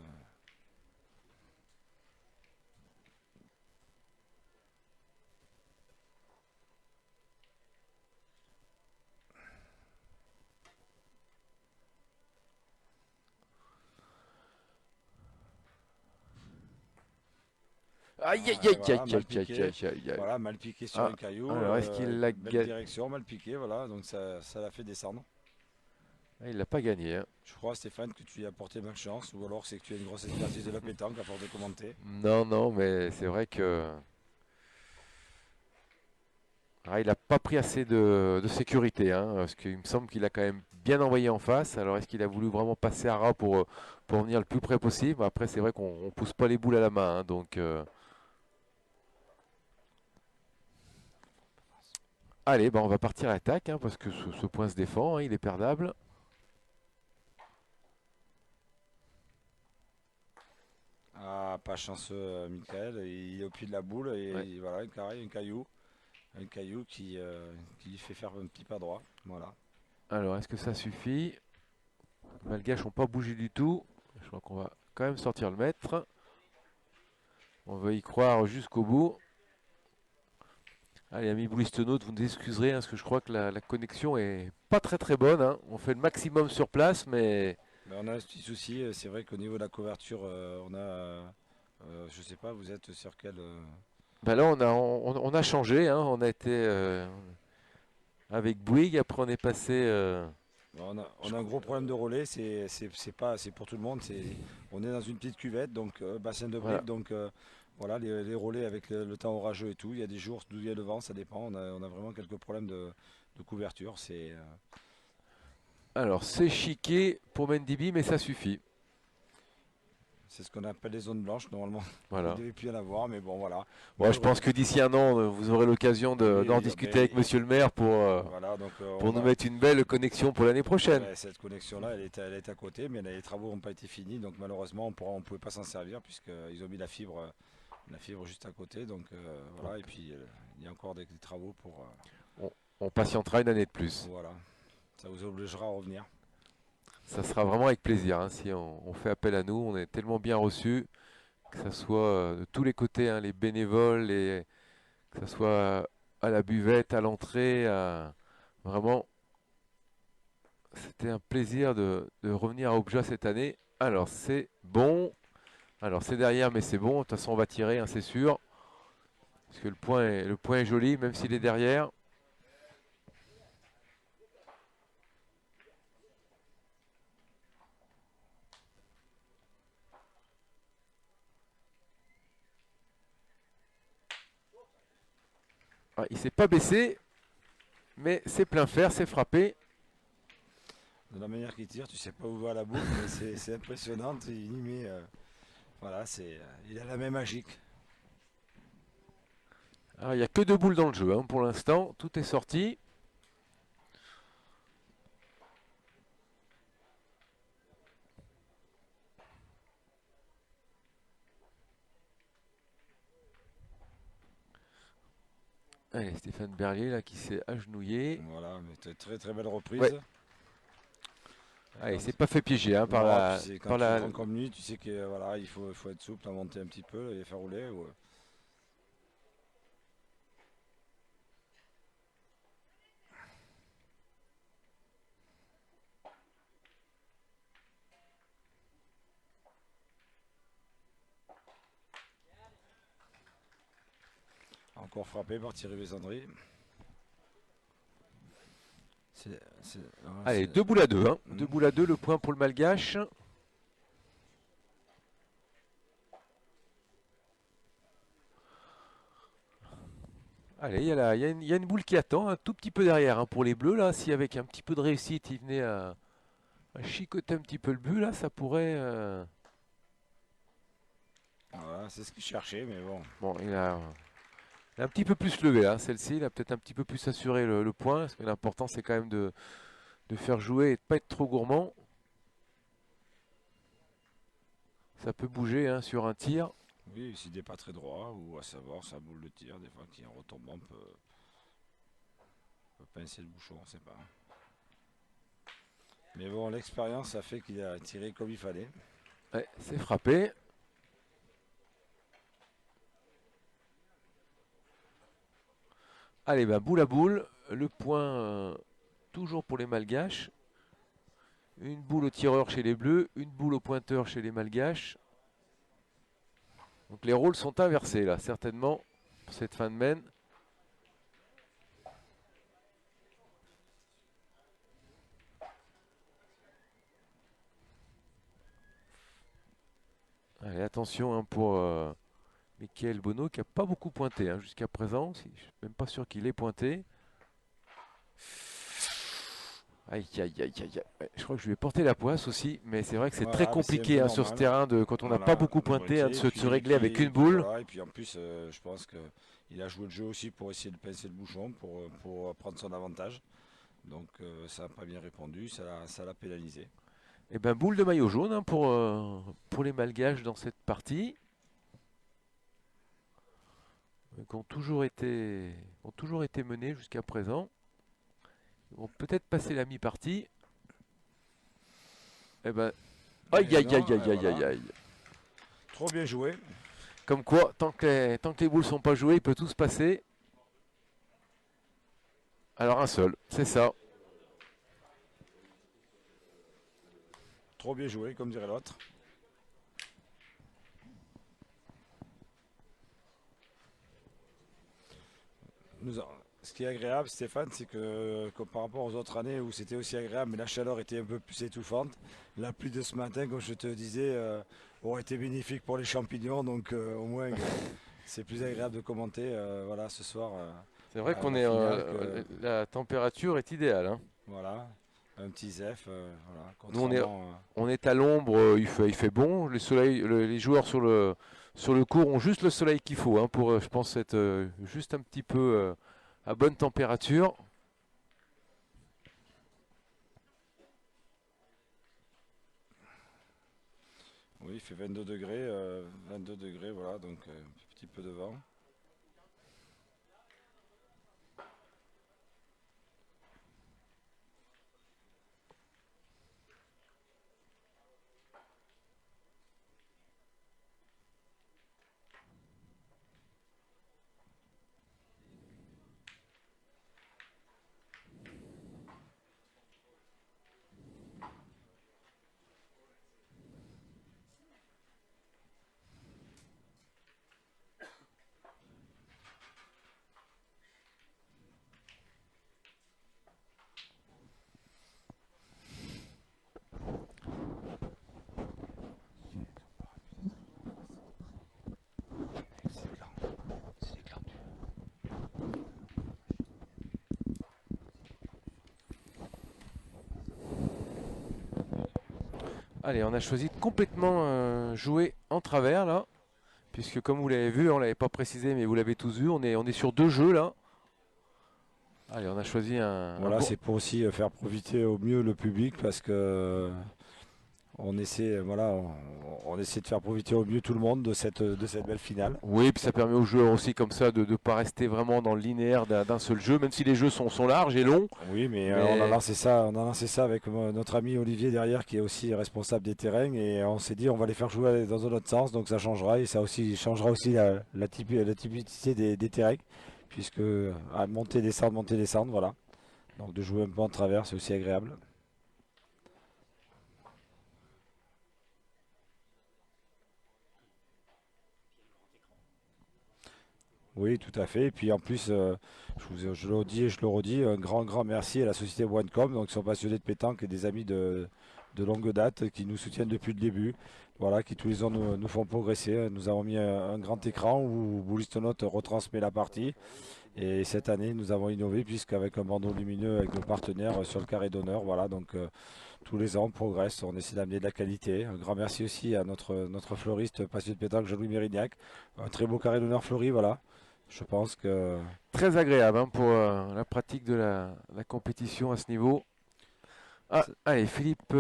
Aïe, aïe, aïe, aïe, Voilà, aïe, mal aïe, piqué. aïe, aïe, aïe. Voilà, mal piqué sur Ah, un caillou. alors est-ce qu'il l'a Belle gagné? direction, mal piqué, voilà, donc ça l'a fait descendre. Il l'a pas gagné. Hein. Je crois, Stéphane, que tu y as apporté malchance, ou alors c'est que tu as une grosse expertise de la pétanque à force de commenter. Non, non, mais c'est vrai que il n'a pas pris assez de sécurité. Hein, parce qu'il me semble qu'il a quand même bien envoyé en face. Alors est-ce qu'il a voulu vraiment passer à ras pour venir le plus près possible? Après, c'est vrai qu'on ne pousse pas les boules à la main. Hein, donc, allez, bah, on va partir à l'attaque hein, parce que ce point se défend. Hein, il est perdable. pas chanceux, Michael. Il est au pied de la boule Ouais. et voilà, un carré, un caillou qui lui fait faire un petit pas droit. Voilà. Alors, est-ce que ça suffit? Les Malgaches n'ont pas bougé du tout. Je crois qu'on va quand même sortir le maître. On va y croire jusqu'au bout. Allez, ami Boulistenaud, vous nous excuserez, hein, parce que je crois que la connexion est pas très très bonne, hein. On fait le maximum sur place, mais Mais on a un petit souci, c'est vrai qu'au niveau de la couverture, je sais pas, vous êtes sur quel. bah là on a changé, hein. On a été avec Bouygues, après on est passé. On a un gros problème de relais, c'est pour tout le monde. On est dans une petite cuvette, donc bassin de Voilà. briques, donc voilà, les relais avec le temps orageux et tout. Il y a des jours d'où il y a le vent, ça dépend. On a vraiment quelques problèmes de couverture. Alors c'est chiqué pour Mendibi, mais ça suffit. C'est ce qu'on appelle les zones blanches. Normalement, il Voilà. devait plus y en avoir, mais bon, voilà. Bon, je pense Malheureusement. que d'ici un an, vous aurez l'occasion d'en Oui, discuter avec mais Monsieur le maire voilà, donc pour nous mettre une belle connexion pour l'année prochaine. ben, cette connexion-là, elle est à côté, mais les travaux n'ont pas été finis, donc malheureusement, on pouvait pas s'en servir puisqu'ils ont mis la fibre juste à côt, donc Donc, voilà. Et puis il y a encore des travaux pour on patientera une année de plus. voilà. Ça vous obligera à revenir. Ça sera vraiment avec plaisir, hein, si on fait appel à nous. On est tellement bien reçus, que ce soit de tous les côtés, hein, les bénévoles, que ce soit à la buvette, à l'entrée. Vraiment, c'était un plaisir de revenir à Obja cette année. Alors c'est bon. Alors c'est derrière, mais c'est bon. De toute façon, on va tirer, hein, c'est sûr. Parce que le point est joli, même s'il est derrière. Ah, il s'est pas baissé, mais c'est plein fer, c'est frappé. De la manière qu'il tire, tu sais pas où va la boule, mais c'est impressionnant. Il y met, voilà, il a la main magique. Alors, il n'y a que deux boules dans le jeu, hein, pour l'instant. Tout est sorti. Allez, Stéphane Berlier là qui s'est agenouillé. Voilà, mais très très belle Ouais, reprise. allez, Quand- c'est pas fait piéger, hein, non, tu sais, quand par tu la. prends comme lui, tu sais que voilà, il faut être souple, à monter un petit peu et faire rouler. Encore frappé par Thierry Besandry. Allez, deux boules à deux, hein. Deux Hmm. boules à deux, le point pour le Malgache. Allez, il y a une boule qui attend, un tout petit peu derrière, hein, pour les Bleus là. Si avec un petit peu de réussite, il venait à chicoter un petit peu le but là, ça pourrait. Voilà, c'est ce qu'il cherchait, mais bon. Bon, il a un petit peu plus levé, hein, celle-ci. Il a peut-être un petit peu plus assuré le point. Parce que l'important, c'est quand même de faire jouer et de pas être trop gourmand. Ça peut bouger, hein, sur un tir. Oui, s'il n'est pas très droit, ou à savoir sa boule de tir, des fois qui en retombant peut pincer le bouchon, on sait pas. Mais bon, l'expérience a fait qu'il a tiré comme il fallait. Ouais, c'est frappé. Allez, bah, boule à boule. Le point toujours pour les Malgaches. Une boule au tireur chez les Bleus, une boule au pointeur chez les Malgaches. Donc les rôles sont inversés là, certainement, pour cette fin de main. Allez, attention, hein, pour Michael Bono qui n'a pas beaucoup pointé, hein, jusqu'à présent. Je ne suis même pas sûr qu'il ait pointé. Aïe, aïe, aïe, aïe, aïe. Ouais, je crois que je lui ai porté la poisse aussi, mais c'est vrai que c'est très Voilà, mais c'est un compliqué, peu hein, sur ce normal. terrain, quand on n'a pas Voilà, beaucoup le pointé, hein, boîtier, de se régler avec une boule. voilà, et puis en plus, je pense qu'il a joué le jeu aussi pour essayer de pincer le bouchon, pour prendre son avantage. Donc ça n'a pas bien répondu, ça l'a pénalisé. Et ben boule de maillot jaune, hein, pour les Malgaches dans cette partie. ont toujours été menés jusqu'à présent. Ils vont peut-être passer la mi-partie. Eh ben, aïe Et aïe non, aïe aïe aïe voilà. aïe aïe. Trop bien joué. Comme quoi, tant que les boules sont pas jouées, il peut tout se passer. Alors un seul, c'est ça. Trop bien joué, comme dirait l'autre. Nous a- Ce qui est agréable, Stéphane, c'est que par rapport aux autres années où c'était aussi agréable, mais la chaleur était un peu plus étouffante, la pluie de ce matin, comme je te disais, aurait été bénéfique pour les champignons. Donc au moins, c'est plus agréable de commenter voilà, ce soir C'est vrai qu'on la est, finale que la température est idéale, hein. voilà, un petit zef. Voilà, Nous contrairement. on est à l'ombre, il fait bon. Les joueurs sur le court ont juste le soleil qu'il faut, hein, pour, je pense, être juste un petit peu à bonne température. Oui, il fait 22 degrés, voilà, donc un petit peu de vent. Allez, on a choisi de complètement jouer en travers là, puisque comme vous l'avez vu, on l'avait pas précisé, mais vous l'avez tous vu, on est sur deux jeux là. Allez, on a choisi un Voilà, bon. c'est pour aussi faire profiter au mieux le public parce que on essaie, voilà, on essaie de faire profiter au mieux tout le monde de cette belle finale. Oui, puis ça permet aux joueurs aussi comme ça de ne pas rester vraiment dans le linéaire d'un seul jeu, même si les jeux sont larges et longs. Oui, mais Mais on a lancé ça avec notre ami Olivier derrière qui est aussi responsable des terrains et on s'est dit on va les faire jouer dans un autre sens, donc ça changera et ça aussi changera aussi la typicité des terrains puisque à monter, descendre, voilà. Donc de jouer un peu en travers, c'est aussi agréable. Oui, tout à fait. Et puis en plus, je le dis et je le redis, un grand merci à la société OneCom, donc qui sont passionnés de pétanque et des amis de longue date qui nous soutiennent depuis le début. Voilà, qui tous les ans nous font progresser. Nous avons mis un grand écran où Note retransmet la partie. Et cette année, nous avons innové puisqu'avec un bandeau lumineux avec nos partenaires sur le carré d'honneur, voilà, donc tous les ans on progresse, on essaie d'amener de la qualité. Un grand merci aussi à notre fleuriste passionné de pétanque, Jean-Louis Mérignac. Un très beau carré d'honneur fleuri, voilà. Je pense que très agréable, hein, pour la pratique de la compétition à ce niveau. Ah, allez, Philippe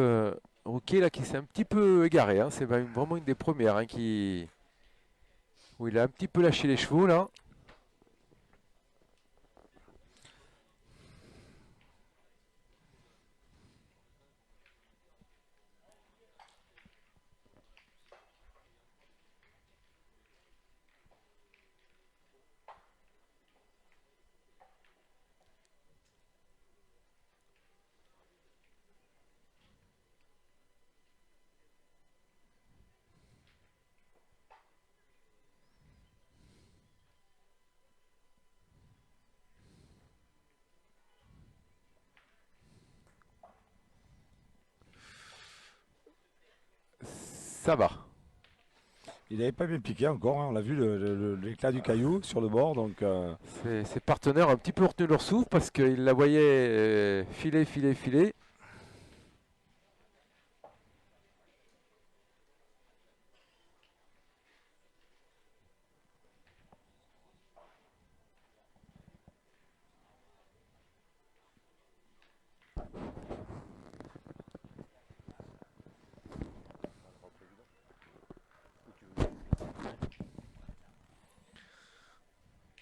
Rouquier là qui s'est un petit peu égaré, hein. C'est vraiment une des premières, hein, où il a un petit peu lâché les chevaux là. Ça va. il n'avait pas bien piqué encore, hein. On l'a vu l'éclat du caillou sur le bord, donc Ses partenaires ont un petit peu retenu leur souffle parce qu'ils la voyaient filer, filer, filer.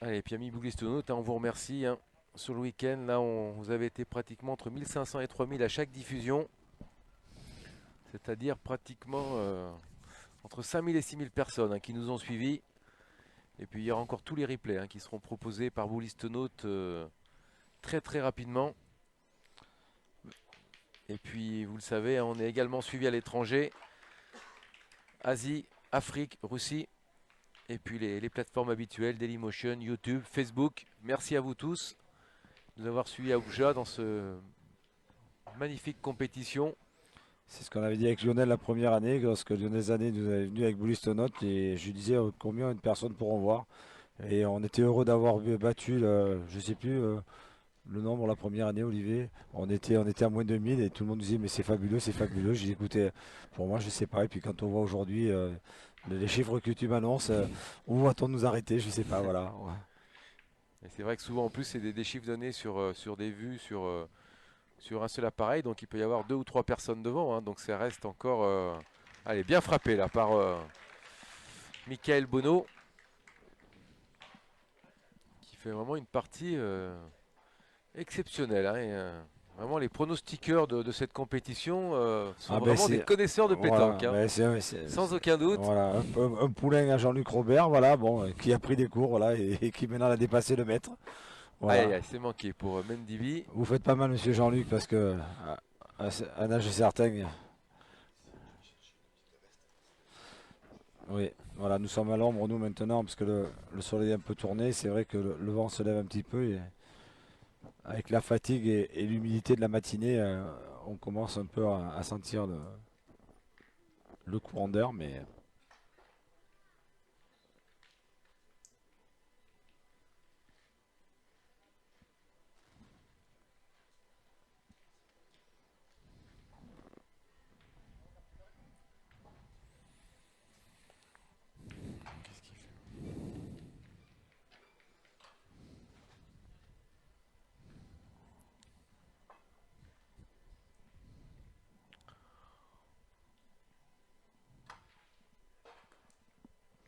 Allez, puis amis Bouglistonautes, on vous remercie, hein. Sur le week-end, là, vous avez été pratiquement entre 1500 et 3000 à chaque diffusion. C'est-à-dire pratiquement entre 5000 et 6000 personnes, hein, qui nous ont suivis. Et puis il y aura encore tous les replays, hein, qui seront proposés par Bouglistonautes très très rapidement. Et puis vous le savez, hein, on est également suivi à l'étranger. Asie, Afrique, Russie. Et puis les plateformes habituelles, Dailymotion, YouTube, Facebook. Merci à vous tous de nous avoir suivis à Oujda dans ce magnifique compétition. C'est ce qu'on avait dit avec Lionel la première année, lorsque Lionel Zané nous avait venu avec Boulistonote et je lui disais combien de personnes pourront voir. Et on était heureux d'avoir battu, je ne sais plus le nombre la première année, Olivier. On était à moins de 1000 et tout le monde disait mais c'est fabuleux, c'est fabuleux. J'ai dit écoutez, pour moi je ne sais pas. Et puis quand on voit aujourd'hui les chiffres que tu m'annonces, où va-t-on nous arrêter? Je ne sais pas, voilà. Ouais. Et c'est vrai que souvent en plus c'est des chiffres donnés sur des vues, sur un seul appareil. Donc il peut y avoir 2 ou 3 personnes devant, hein. Donc ça reste encore allez, bien frappé là par Michael Bono. Qui fait vraiment une partie exceptionnelle, hein. Et, vraiment les pronostiqueurs de cette compétition sont Ah ben vraiment des c'est connaisseurs de voilà, pétanque, hein. ben Sans aucun doute. voilà, un poulain à Jean-Luc Robert, voilà, bon, qui a pris des cours, voilà, et qui maintenant a dépassé le maître. Aïe aïe Voilà. aïe, c'est manqué pour Mendivi. Vous faites pas mal, monsieur Jean-Luc, parce que à un âge certain, oui, voilà, nous sommes à l'ombre, nous, maintenant, parce que le soleil est un peu tourné. C'est vrai que le vent se lève un petit peu, et avec la fatigue et l'humidité de la matinée, on commence un peu à sentir le courant d'air, mais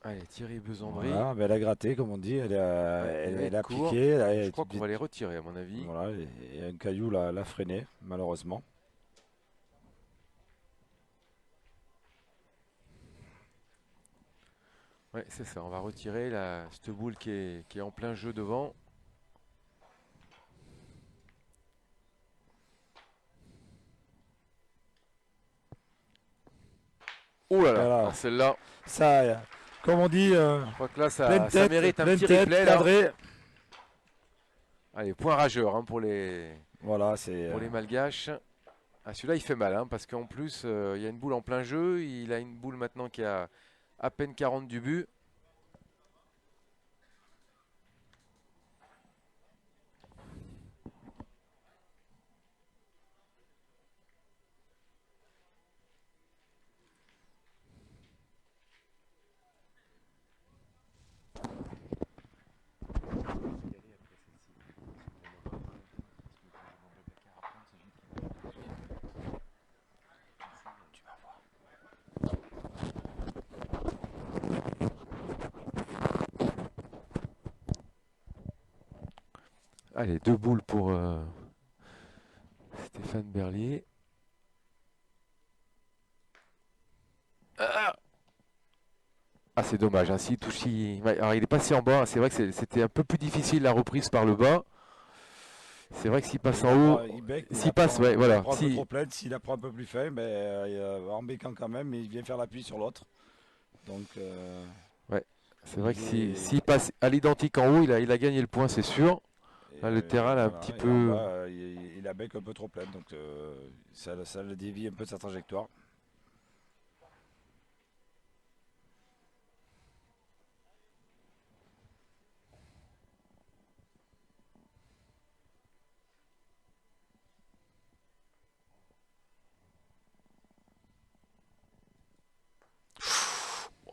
Allez, Thierry Besandry. voilà, mais elle a gratté, comme on dit, Ouais, il va elle être a court. piqué, Je crois qu'on va les retirer à mon avis. voilà, et un caillou l'a freiné, malheureusement. Ouais, c'est ça, on va retirer cette boule qui est en plein jeu devant. Oh là là, Voilà, ah, celle-là, ça, comme on dit, je crois que là ça mérite un pleine petit tête, replay là. cadré. Allez, point rageur, hein, Voilà, c'est pour les Malgaches. Ah, celui-là, il fait mal, hein, parce qu'en plus, il y a une boule en plein jeu. Il a une boule maintenant qui a à peine 40 du but. Allez, 2 boules pour Stéphane Berlier. Ah, ah, c'est dommage, hein, s'il touche, ouais, alors, il est passé en bas. C'est vrai que c'était un peu plus difficile la reprise par le bas. C'est vrai que s'il passe en haut, il bec, mais s'il passe, ouais, il la voilà. prend un peu trop pleine. S'il la prend un peu plus fin, ben, en bécant quand même, mais il vient faire l'appui sur l'autre. Donc, Ouais, c'est vrai que Olivier, s'il passe à l'identique en haut, il a gagné le point, c'est sûr. Là, le terrain, là, un voilà, petit et en peu. bas, il a bec un peu trop pleine, donc ça le dévie un peu de sa trajectoire.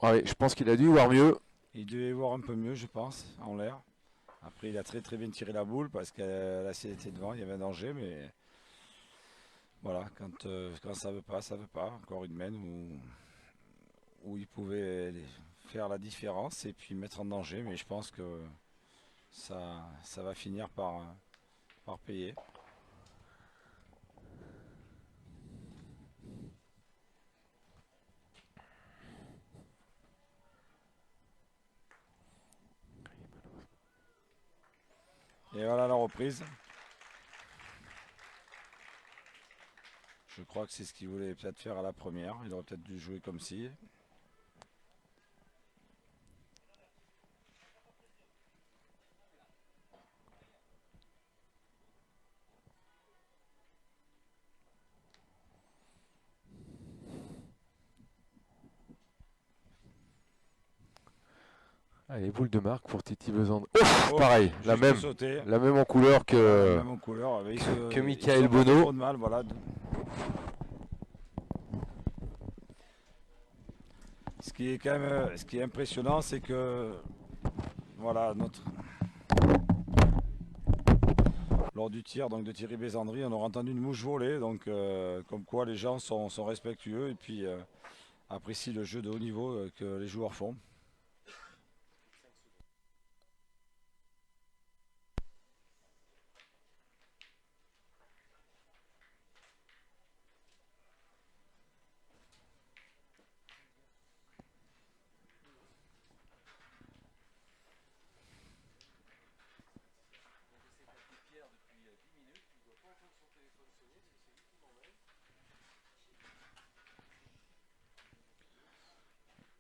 Ah ouais, je pense qu'il a dû voir mieux. Il devait voir un peu mieux, je pense, en l'air. Après, il a très très bien tiré la boule parce que là, s'il était devant, il y avait un danger, mais voilà, quand ça veut pas, ça veut pas. Encore une main où il pouvait faire la différence et puis mettre en danger, mais je pense que ça va finir par payer. Et voilà la reprise. Je crois que c'est ce qu'il voulait peut-être faire à la première. Il aurait peut-être dû jouer comme si. Allez, boule de marque pour Titi Besandri. Oh, Pareil, la juste même, sauté. la même en couleur que, Même en couleur. Mais que ils Michael sont pas Bono. trop de mal, voilà. Ce qui est quand même, ce qui est impressionnant, c'est que voilà, lors du tir donc de Thierry Besandri, on aura entendu une mouche voler, donc comme quoi les gens sont respectueux et puis apprécient le jeu de haut niveau que les joueurs font.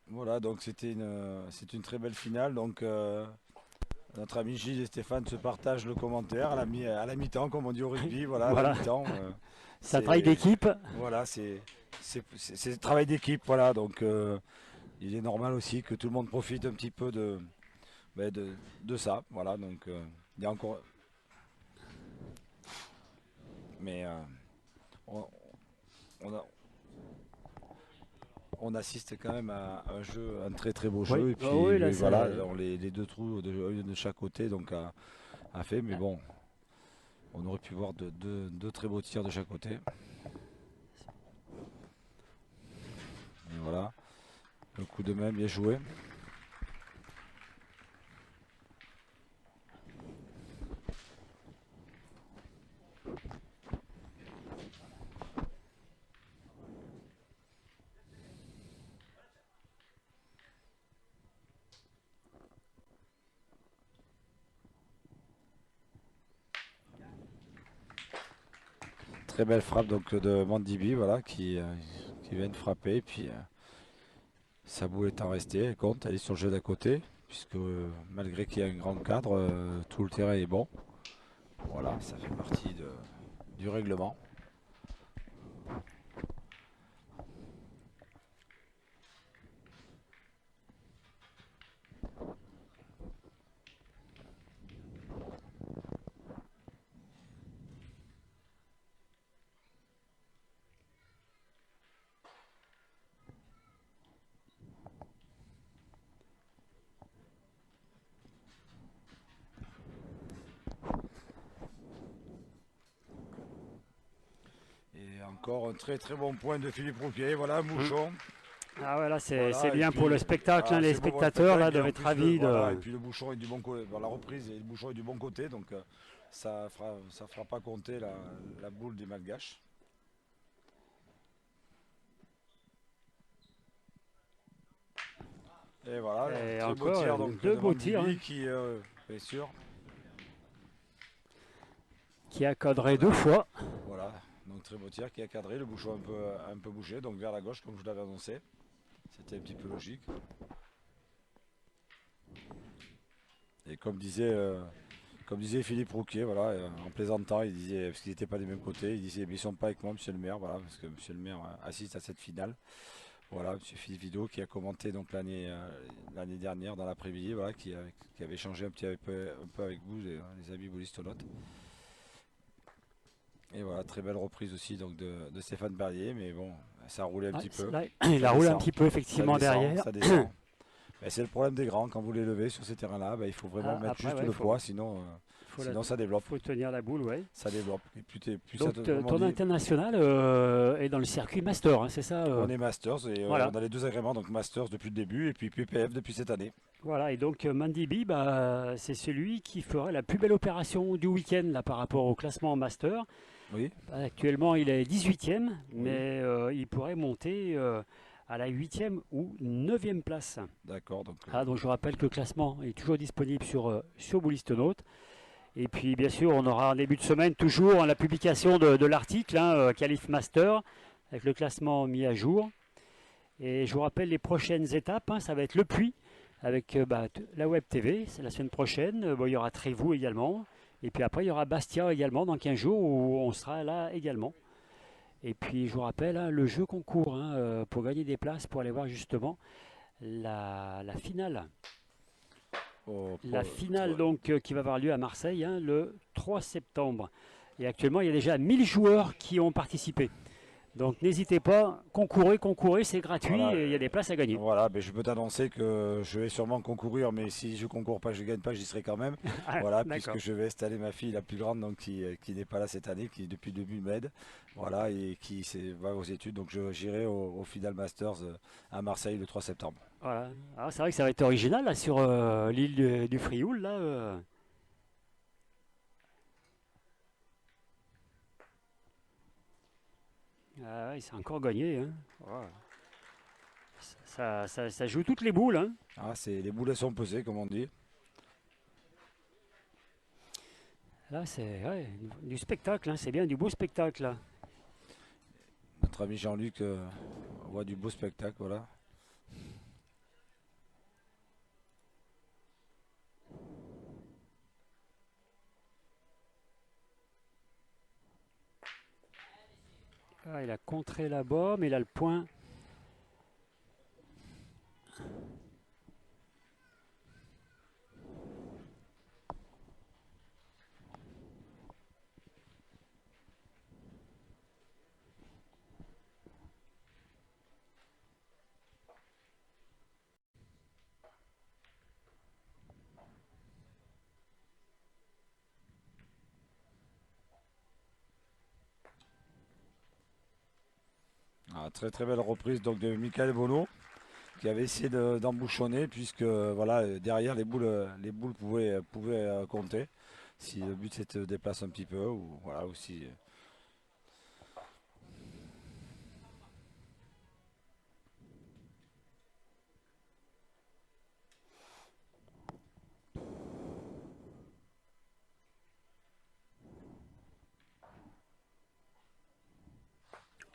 Voilà, donc c'est une très belle finale. Donc notre ami Gilles et Stéphane se partagent le commentaire à la mi-temps, comme on dit au rugby. Voilà, à la Voilà, mi-temps. ça travaille d'équipe. Voilà, c'est le travail d'équipe. Voilà, donc il est normal aussi que tout le monde profite un petit peu ben, de ça. Voilà, donc il y a encore. Mais on, on a- on assiste quand même à un très très beau Oui, jeu. Et puis ah oui, là, voilà, c'est- les deux trous de chaque côté donc a fait. Mais bon, on aurait pu voir deux très beaux tirs de chaque côté. Et voilà, le coup de main bien joué. Très belle frappe donc de Mandibi, voilà, qui vient de frapper. Et puis sa boule étant restée, elle compte, elle est sur le jeu d'à côté, puisque malgré qu'il y a un grand cadre, tout le terrain est bon. Voilà, ça fait partie du règlement. Et encore un très très bon point de Philippe Rouquier, voilà, Mouchon. Ah ouais, là, c'est Voilà, et bien puis, pour le spectacle, hein. Les c'est beau pour le spectateurs là spectacle, et en doivent être plus, ravis voilà, et de. puis le bouchon est du bon côté, la reprise et le bouchon est du bon côté, donc ça fera pas compter la boule des Malgaches. Et voilà, Et très beau encore tir donc deux de beaux tirs, Mandibi hein, qui, bien sûr, qui a cadré deux fois. voilà, donc très beau tir qui a cadré, le bouchon un peu bougé, donc vers la gauche comme je l'avais annoncé. C'était un petit peu logique. Et comme disait Philippe Rouquier, voilà, en plaisantant, il disait, parce qu'ils n'étaient pas des mêmes côtés, il disait, mais ils ne sont pas avec moi, monsieur le maire, voilà, parce que monsieur le maire assiste à cette finale. Voilà, monsieur Philippe Vidot qui a commenté donc l'année dernière dans l'après-midi, voilà, qui avait changé un peu avec vous, les amis boulistonotes. Et voilà, très belle reprise aussi donc de Stéphane Berlier, mais bon, ça a roulé un Ouais, petit peu. là, il Ça a roulé un descend, petit peu effectivement derrière. ça descend. Ben, c'est le problème des grands. Quand vous les levez sur ces terrains-là, ben, il faut vraiment Ah, mettre après, juste ouais, le poids, sinon, sinon ça développe. faut tenir la boule, ouais. Ça développe. Et plus ça, Donc comme on ton dit, international est dans le circuit master, hein, c'est ça on est Masters et voilà. on a les 2 agréments, donc Masters depuis le début et puis PPF depuis cette année. Voilà, et donc Mandibi, bah, c'est celui qui ferait la plus belle opération du week-end là, par rapport au classement en master. Oui, Actuellement, il est 18e, oui, mais il pourrait monter à la 8e ou 9e place. d'accord. Donc, Ah, donc je rappelle que le classement est toujours disponible sur Boulistonaut. Et puis bien sûr, on aura en début de semaine toujours la publication de l'article, Qualif Master, avec le classement mis à jour. Et je vous rappelle les prochaines étapes, ça va être Le Puy, avec la Web TV, c'est la semaine prochaine. Bon, il y aura Trévoux également. Et puis après, il y aura Bastia également dans 15 jours où on sera là également. Et puis je vous rappelle le jeu concours pour gagner des places pour aller voir justement la finale. La finale donc qui va avoir lieu à Marseille le 3 septembre. Et actuellement, il y a déjà 1000 joueurs qui ont participé. Donc n'hésitez pas, concourez, c'est gratuit voilà, et il y a des places à gagner. voilà, ben, je peux t'annoncer que je vais sûrement concourir, mais si je concours pas, je gagne pas, j'y serai quand même. Ah, Voilà, d'accord. puisque je vais installer ma fille la plus grande, donc qui n'est pas là cette année, qui depuis le début m'aide, voilà, et qui va aux études. Donc j'irai au Final Masters à Marseille le 3 septembre. Voilà. Alors, c'est vrai que ça va être original là, sur l'île du Frioul. Là. Ah, ouais, c'est encore gagné. Hein. Ouais. Ça joue toutes les boules. Hein. Ah, les boulets sont pesées, comme on dit. Là, c'est du spectacle. Hein. C'est bien du beau spectacle. Là. Notre ami Jean-Luc voit du beau spectacle, voilà. Ah, il a contré là-bas, mais il a le point. Ah, très très belle reprise donc de Michael Bono, qui avait essayé d'embouchonner, puisque voilà, derrière les boules pouvaient compter. Si le but c'est de déplacer un petit peu, ou voilà aussi.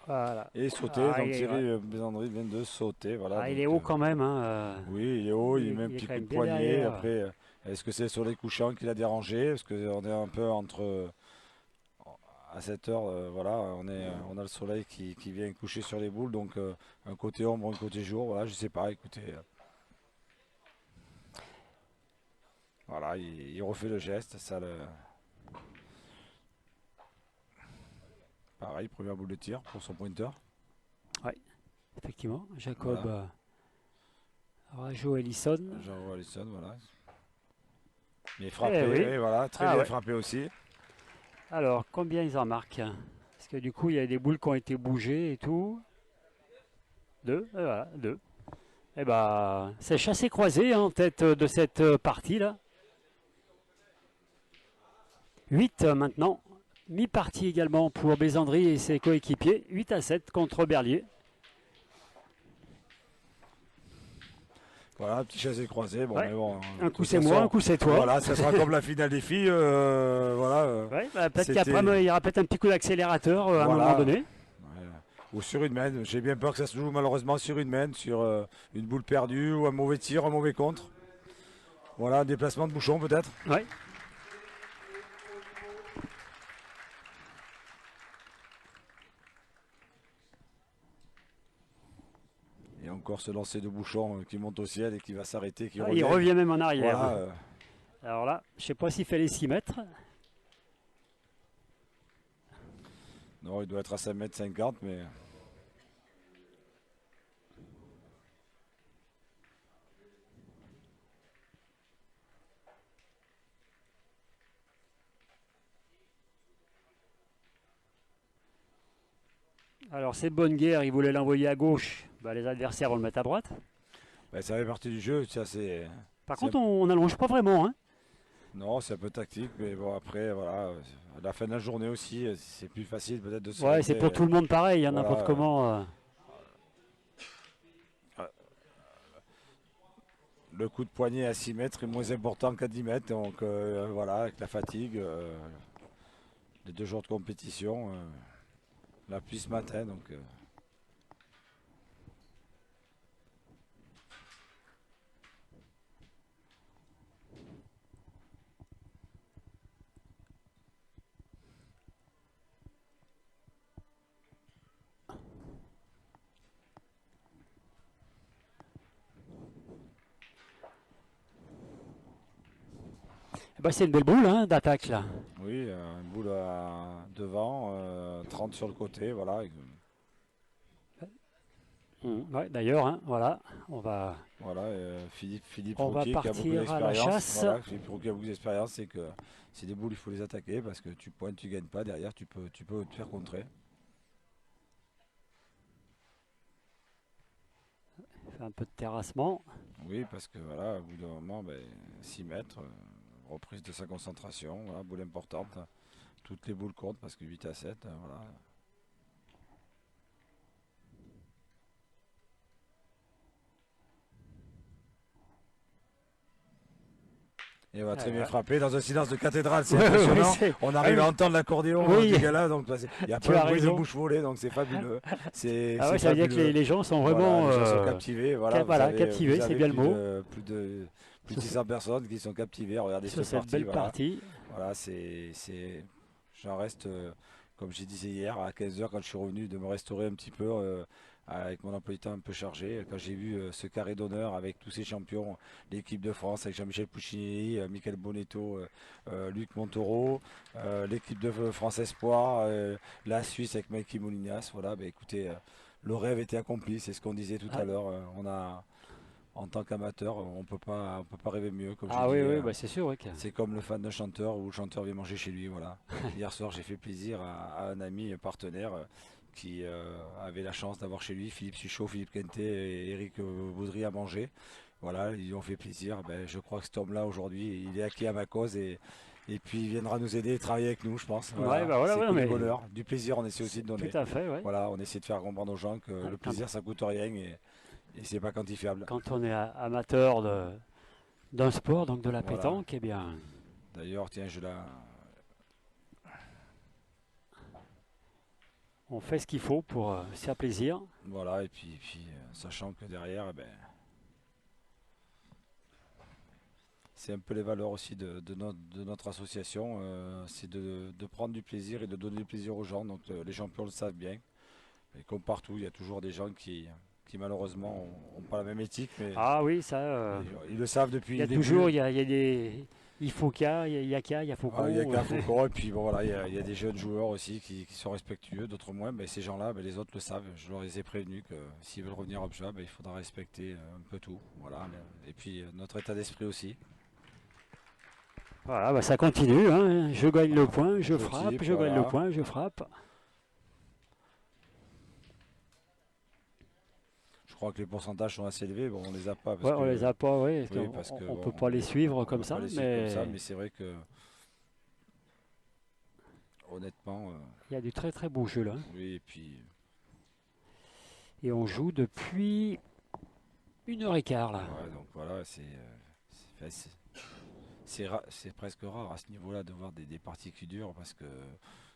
Voilà. Et sauter, Ah, donc Thierry Bézandry vient de sauter, voilà. il Donc, est haut quand même. oui, il est haut, il met un il est petit quand coup même de bien poignet. derrière. Après, est-ce que c'est sur les couchants qu'il a dérangé? Parce qu'on est un peu entre. À cette heure, voilà, on a le soleil qui vient coucher sur les boules, donc un côté ombre, un côté jour, voilà, je sais pas, écoutez. Voilà, il refait le geste, pareil, première boule de tir pour son pointeur. Oui, effectivement. Jacob Voilà, Rajo Ellison. Jean Allison, voilà. Mais Eh frappé, oui. oui, voilà, très Ah bien ouais. frappé aussi. Alors, combien ils en marquent? Parce que du coup, il y a des boules qui ont été bougées et tout. Deux, et voilà, deux. Eh ben, c'est chassé croisé en tête de cette partie-là. 8 maintenant. Mi-partie également pour Bézandry et ses coéquipiers. 8-7 contre Berlier. Voilà, un petit chassé croisé, bon, Ouais. mais bon. Un De coup toute c'est moi, un façon, coup c'est toi. voilà, ça sera comme la finale des filles, voilà. Ouais, peut-être C'était. qu'après, il y aura peut-être un petit coup d'accélérateur à un moment Voilà. donné. Ouais. Ou sur une main. J'ai bien peur que ça se joue malheureusement sur une main, sur une boule perdue, ou un mauvais tir, un mauvais contre. Voilà, un déplacement de bouchon peut-être. Ouais. Et encore ce lancer de bouchon qui monte au ciel et qui va s'arrêter, qui Ah, revient. il revient même en arrière. Voilà, Alors là, je ne sais pas s'il fait les 6 mètres. non, il doit être à 5,50 m, mais. Alors c'est bonne guerre, il voulait l'envoyer à gauche. Bah, les adversaires vont le mettre à droite. Ben, ça fait partie du jeu, ça c'est. Par C'est contre, on n'allonge pas vraiment. Hein. Non, c'est un peu tactique, mais bon après, voilà, à la fin de la journée aussi, c'est plus facile peut-être de se Ouais, c'est régler. pour tout le monde pareil, hein, Voilà, n'importe comment. Le coup de poignet à 6 mètres est moins important qu'à 10 mètres, donc voilà, avec la fatigue, les 2 jours de compétition, la pluie ce matin, donc. Bah, c'est une belle boule hein, d'attaque là. Oui, une boule devant, 30 sur le côté, voilà. Ouais, d'ailleurs, hein, voilà, on va. Voilà, Philippe On va Rouquier qui a beaucoup partir à la d'expérience. chasse. Voilà, Philippe Rouquier a beaucoup d'expérience, c'est que c'est des boules, il faut les attaquer parce que tu pointes, tu gagnes pas. Derrière, tu peux te faire contrer. Fait un peu de terrassement. Oui, parce que voilà, au bout d'un moment, 6 mètres, reprise de sa concentration, voilà, boule importante. Toutes les boules comptent parce que 8 à 7, voilà. Et on va très bien Ouais. frapper dans un silence de cathédrale, c'est Ouais, impressionnant. ouais, c'est- On arrive à entendre l'accordéon Oui. du gars-là, donc il n'y a Tu pas as de bruit de raison. bouche volée, donc c'est fabuleux. Ah ouais, C'est ça veut dire que fabuleux. les gens sont Voilà, vraiment les gens sont captivés. Voilà, voilà, captivés, vous c'est avez bien le mot. plus de 600 personnes qui sont captivées. Regardez Sur ce cette parti. belle Voilà, partie. voilà j'en reste, comme je disais hier, à 15 heures quand je suis revenu, de me restaurer un petit peu avec mon emploi du temps un peu chargé. Quand j'ai vu ce carré d'honneur avec tous ces champions, l'équipe de France avec Jean-Michel Puccinelli, Michael Bonetto, Luc Montaureau, l'équipe de France Espoir, la Suisse avec Mikey Molinas. Voilà, écoutez, le rêve était accompli, c'est ce qu'on disait tout à Ah, l'heure. On a, en tant qu'amateur, on peut pas rêver mieux, comme je ah oui, dis. oui, bah c'est sûr. Ouais, C'est comme le fan d'un chanteur où le chanteur vient manger chez lui. Voilà. Hier soir, j'ai fait plaisir à un ami, un partenaire qui avait la chance d'avoir chez lui Philippe Suchot, Philippe Quentet et Eric Baudry à manger. Voilà, ils lui ont fait plaisir. Je crois que cet homme-là, aujourd'hui, il est acquis à ma cause et puis il viendra nous aider et travailler avec nous, je pense. Ouais, Voilà, bah voilà, c'est ouais, que du mais bonheur, du plaisir, on essaie aussi de tout donner. à fait, ouais. Voilà, on essaie de faire comprendre aux gens que le plaisir, ça coûte rien et c'est pas quantifiable. Quand on est amateur d'un sport, donc de la Voilà. pétanque, eh bien, D'ailleurs, tiens, on fait ce qu'il faut pour se faire plaisir. Voilà, et puis sachant que derrière, c'est un peu les valeurs aussi de notre association, c'est de prendre du plaisir et de donner du plaisir aux gens. Donc les champions le savent bien. Et comme partout, il y a toujours des gens qui malheureusement n'ont pas la même éthique, mais Ah oui, ça, ils le savent depuis il y a le début. toujours, il y a des, il faut qu'à, il y a qu'à, il y a Faucon. Il y a qu'à Foucault, et puis bon, voilà, il y a des jeunes joueurs aussi qui sont respectueux, d'autres moins. Mais ces gens-là, les autres le savent. Je leur ai prévenu que s'ils veulent revenir au job, il faudra respecter un peu tout. Voilà. Et puis notre état d'esprit aussi. Voilà, bah, ça continue. Hein. Je gagne le point, je Prototype, frappe, je gagne voilà. le point, je frappe. Je crois que les pourcentages sont assez élevés. Bon, on les a pas parce Ouais, on que, les a pas, ouais, oui, parce que on bon, peut pas les suivre on comme peut ça, pas les suivre mais comme ça, mais c'est vrai que honnêtement, il y a du très très beau jeu là. oui, et puis Et on joue depuis 1h15 là. ouais, donc voilà, c'est presque rare à ce niveau-là de voir des parties qui durent parce que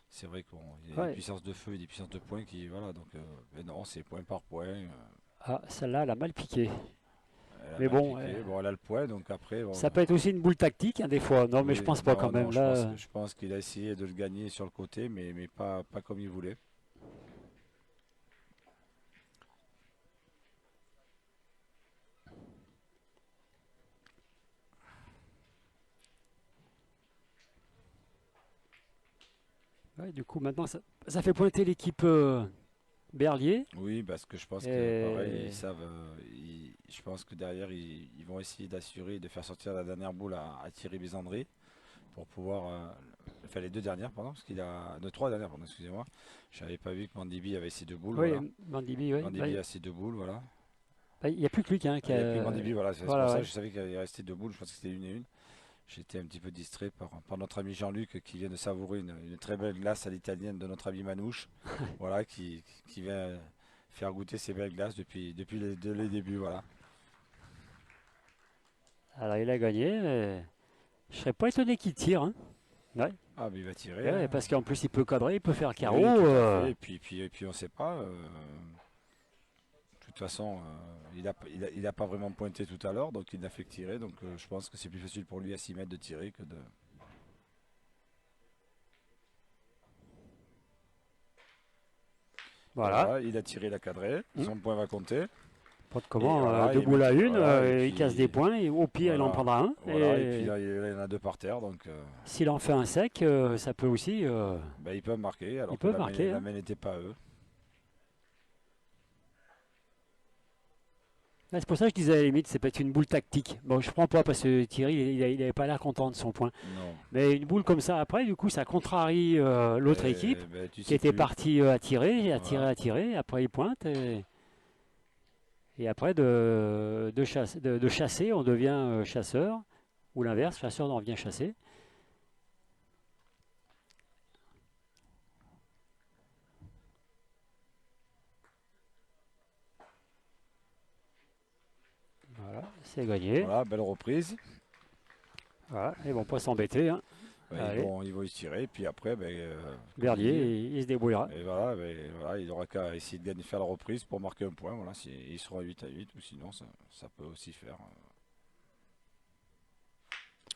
c'est vrai qu'il y a Ouais. des puissances de feu et des puissances de poing qui voilà donc mais non, c'est point par point. Ah, celle-là, elle a mal piqué. Elle a Mais mal bon, piqué. Bon, elle a le point donc après bon, Ça peut être aussi une boule tactique hein, des fois. Non, mais oui, je pense pas non, quand même. non, Là, je pense qu'il a essayé de le gagner sur le côté mais pas comme il voulait. ouais, du coup, maintenant, ça fait pointer l'équipe Berlier. Oui, parce que je pense que Et- pareil, ils savent. Je pense que derrière, ils vont essayer d'assurer et de faire sortir la dernière boule à Thierry Bisandry pour pouvoir enfin les 2 dernières, pardon, parce qu'il a, de 3 dernières, pardon, excusez-moi. Je n'avais pas vu que Mandibi avait ses 2 boules, Oui, voilà. Mandibi, oui. Mandibi a ses 2 boules, voilà. Il n'y a plus que lui qui Il n'y a plus que Mandibi, voilà, c'est voilà, pour ça ouais. que je savais qu'il avait resté 2 boules, je pensais que c'était une et une. J'étais un petit peu distrait par notre ami Jean-Luc qui vient de savourer une très belle glace à l'italienne de notre ami Manouche, voilà, qui vient faire goûter ces belles glaces depuis les débuts, voilà. Alors il a gagné, mais je serais pas étonné qu'il tire, hein. Ouais. Ah, mais il va tirer, Ouais, hein. parce qu'en plus il peut cadrer, il peut faire carreau. Oui, tout à fait. Et puis on ne sait pas. De toute façon, il a pas vraiment pointé tout à l'heure, donc il n'a fait que tirer. Donc je pense que c'est plus facile pour lui à 6 mètres de tirer que de. Voilà. Voilà, il a tiré, il a cadré. Son point va compter. Pas de comment, voilà, deux il boules met- à une, voilà, et il puis- casse des points, et au pire il en Voilà. prendra un. Voilà, et Et puis là, il y en a 2 par terre, donc s'il en fait un sec, ça peut aussi. ben, ils peuvent marquer, alors Ils que peuvent marquer, la hein. main n'était pas à eux. C'est pour ça que je disais à la limite, c'est peut-être une boule tactique. Bon, je prends pas parce que Thierry, il n'avait pas l'air content de son point. Non. Mais une boule comme ça après, du coup, ça contrarie l'autre équipe Ben, tu qui sais était plus. partie à tirer, à tirer, Voilà. à tirer. Après, il pointe. Et après, de chasser, on devient chasseur. Ou l'inverse, chasseur on devient chasser. Voilà, c'est gagné. Voilà, belle reprise. Voilà, ils vont pas s'embêter, hein. Ben, Allez. ils vont y tirer, puis après, ben, comme Verdier, dit, il se débrouillera. et voilà, ben, voilà, il aura qu'à essayer de gagner, faire la reprise pour marquer un point. Voilà, ils seront à 8 à 8, ou sinon ça peut aussi faire.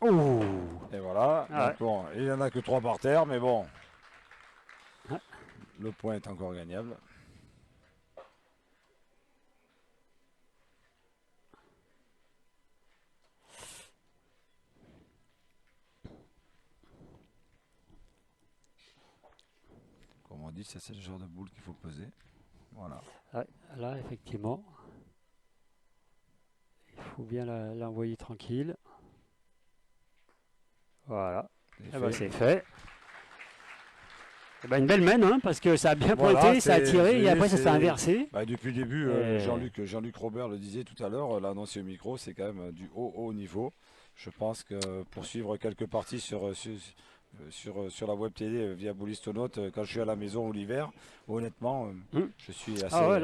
Oh. Et voilà, Ah donc bon, il n'y en a que 3 par terre, mais bon, Ah. le point est encore gagnable. Comme on dit, ça c'est le genre de boule qu'il faut peser. Voilà. Ouais, là, effectivement, il faut bien l'envoyer tranquille. Voilà, C'est eh ben, fait. c'est fait. Eh ben, une belle mène, hein, parce que ça a bien Voilà, pointé, ça a c'est- tiré, et c'est- après ça s'est c'est- inversé. Bah, depuis le début, Et- Jean-Luc Robert le disait tout à l'heure, l'a annoncé au micro, c'est quand même du haut niveau. Je pense que pour suivre quelques parties sur la web télé via Boulistonote, quand je suis à la maison ou l'hiver, honnêtement, je suis assez. Ah ouais,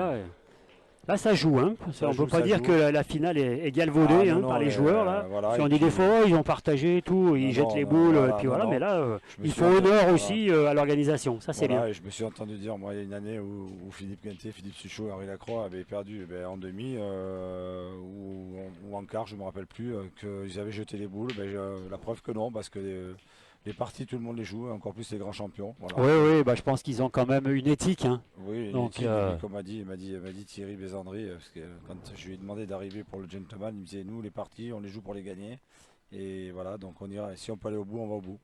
là, ça joue, hein. Ça On ne joue, peut pas ça dire joue. que la finale est galvaudée, Ah, hein, non, par non, les joueurs. Là. voilà, Si on et dit des puis- fois, ils ont partagé tout, ils Non, jettent non, les non, boules, voilà, et puis non, voilà. non. Mais là, Je me il suis faut entendu- honneur voilà. aussi à l'organisation. Ça, c'est Voilà, bien. et je me suis entendu dire, moi, il y a une année où Philippe Quintet, Philippe Suchot et Henri Lacroix avaient perdu en demi ou en quart, je ne me rappelle plus, qu'ils avaient jeté les boules. La preuve que non, parce que les parties, tout le monde les joue, encore plus les grands champions. Voilà. Oui, oui, bah, je pense qu'ils ont quand même une éthique, hein. Oui, Donc, éthique, et comme il m'a dit Thierry Bézandry, parce que quand je lui ai demandé d'arriver pour le gentleman, il me disait, nous, les parties, on les joue pour les gagner. Et voilà, donc on ira. Si on peut aller au bout, on va au bout.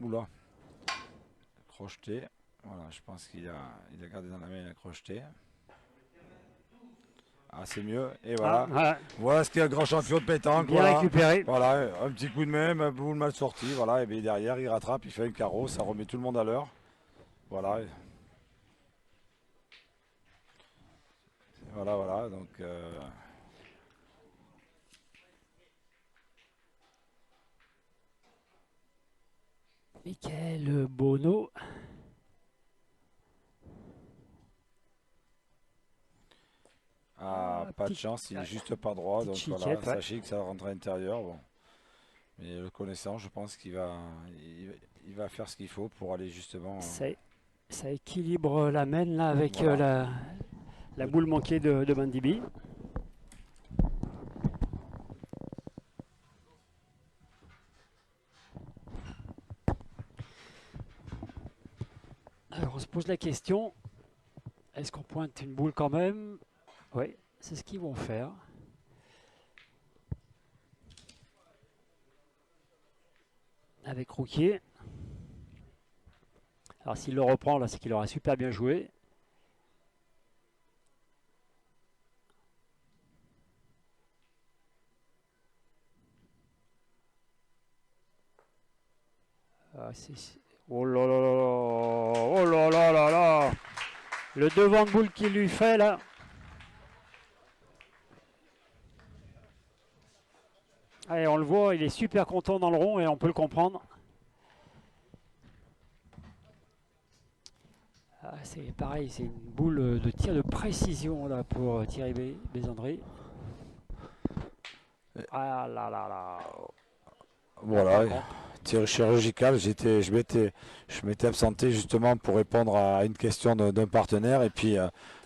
Oula. Crocheté. Voilà, je pense il a gardé dans la main, il a crocheté. Ah, c'est mieux. Et voilà. Ah, voilà. Voilà ce qu'est un grand champion de pétanque. Bien Voilà. récupéré. Voilà, un petit coup de main, ma boule mal sortie. Voilà, et bien derrière, il rattrape, il fait un carreau, ça remet tout le monde à l'heure. Voilà. Voilà, voilà. Donc, Michael Bono. pas de chance, il est juste pas droit. Donc Petite voilà, chiquette, ouais. sachez que ça rentre à l'intérieur. Bon. Mais le connaissant, je pense il va faire ce qu'il faut pour aller justement. Ça équilibre la main là avec Voilà. la boule manquée de Mandibi. Alors on se pose la question, est-ce qu'on pointe une boule quand même? Oui, c'est ce qu'ils vont faire. Avec Rouquier. Alors s'il le reprend là, c'est qu'il aura super bien joué. Oh là là là là, oh là là là là, le devant de boule qu'il lui fait là. Allez, on le voit, il est super content dans le rond et on peut le comprendre. Ah, c'est pareil, c'est une boule de tir de précision là pour Thierry Besandry. Ah là là là. Voilà, Par tir chirurgical, je m'étais absenté justement pour répondre à une question d'un partenaire et puis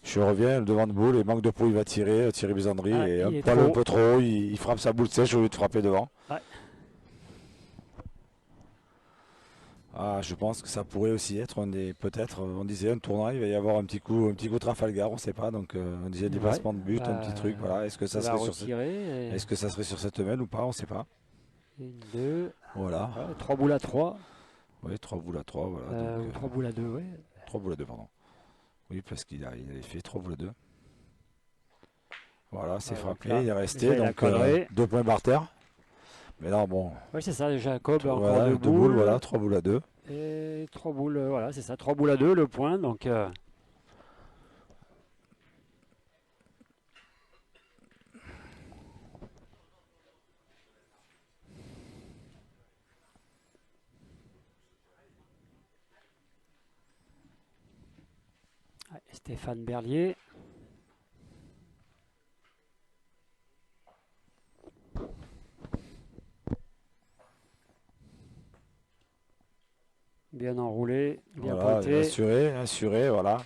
je reviens, le devant de boule et manque de peau, il va tirer, Thierry Bisandry Ah, et un il est poil un trop. peu trop haut, il frappe sa boule sèche au lieu de frapper devant. Ouais. Ah, je pense que ça pourrait aussi être peut-être, on disait un tournoi, il va y avoir un petit coup Trafalgar, on sait pas, donc on disait déplacement de but, un petit truc, voilà. Est-ce que ça il va serait retirer. est-ce que ça serait sur cette main ou pas, on sait pas. Une, deux. Voilà. Ouais, 3 boules à 3. Oui, 3 boules à 3, voilà. Ou 3 boules à 2, ouais. 3 boules à 2, pardon. Oui, parce il avait fait 3 boules à 2. Voilà, c'est frappé, Là, il est déjà, resté, il a donc cadré. 2 points par terre. Mais là, bon, Oui, c'est ça, Jacob, encore voilà, 2 2 boules, boules. voilà, 3 boules à 2. Et 3 boules, voilà, c'est ça, 3 boules à 2, le point. Donc, Stéphane Berlier. Bien enroulé, bien Voilà, pointé. assuré, voilà.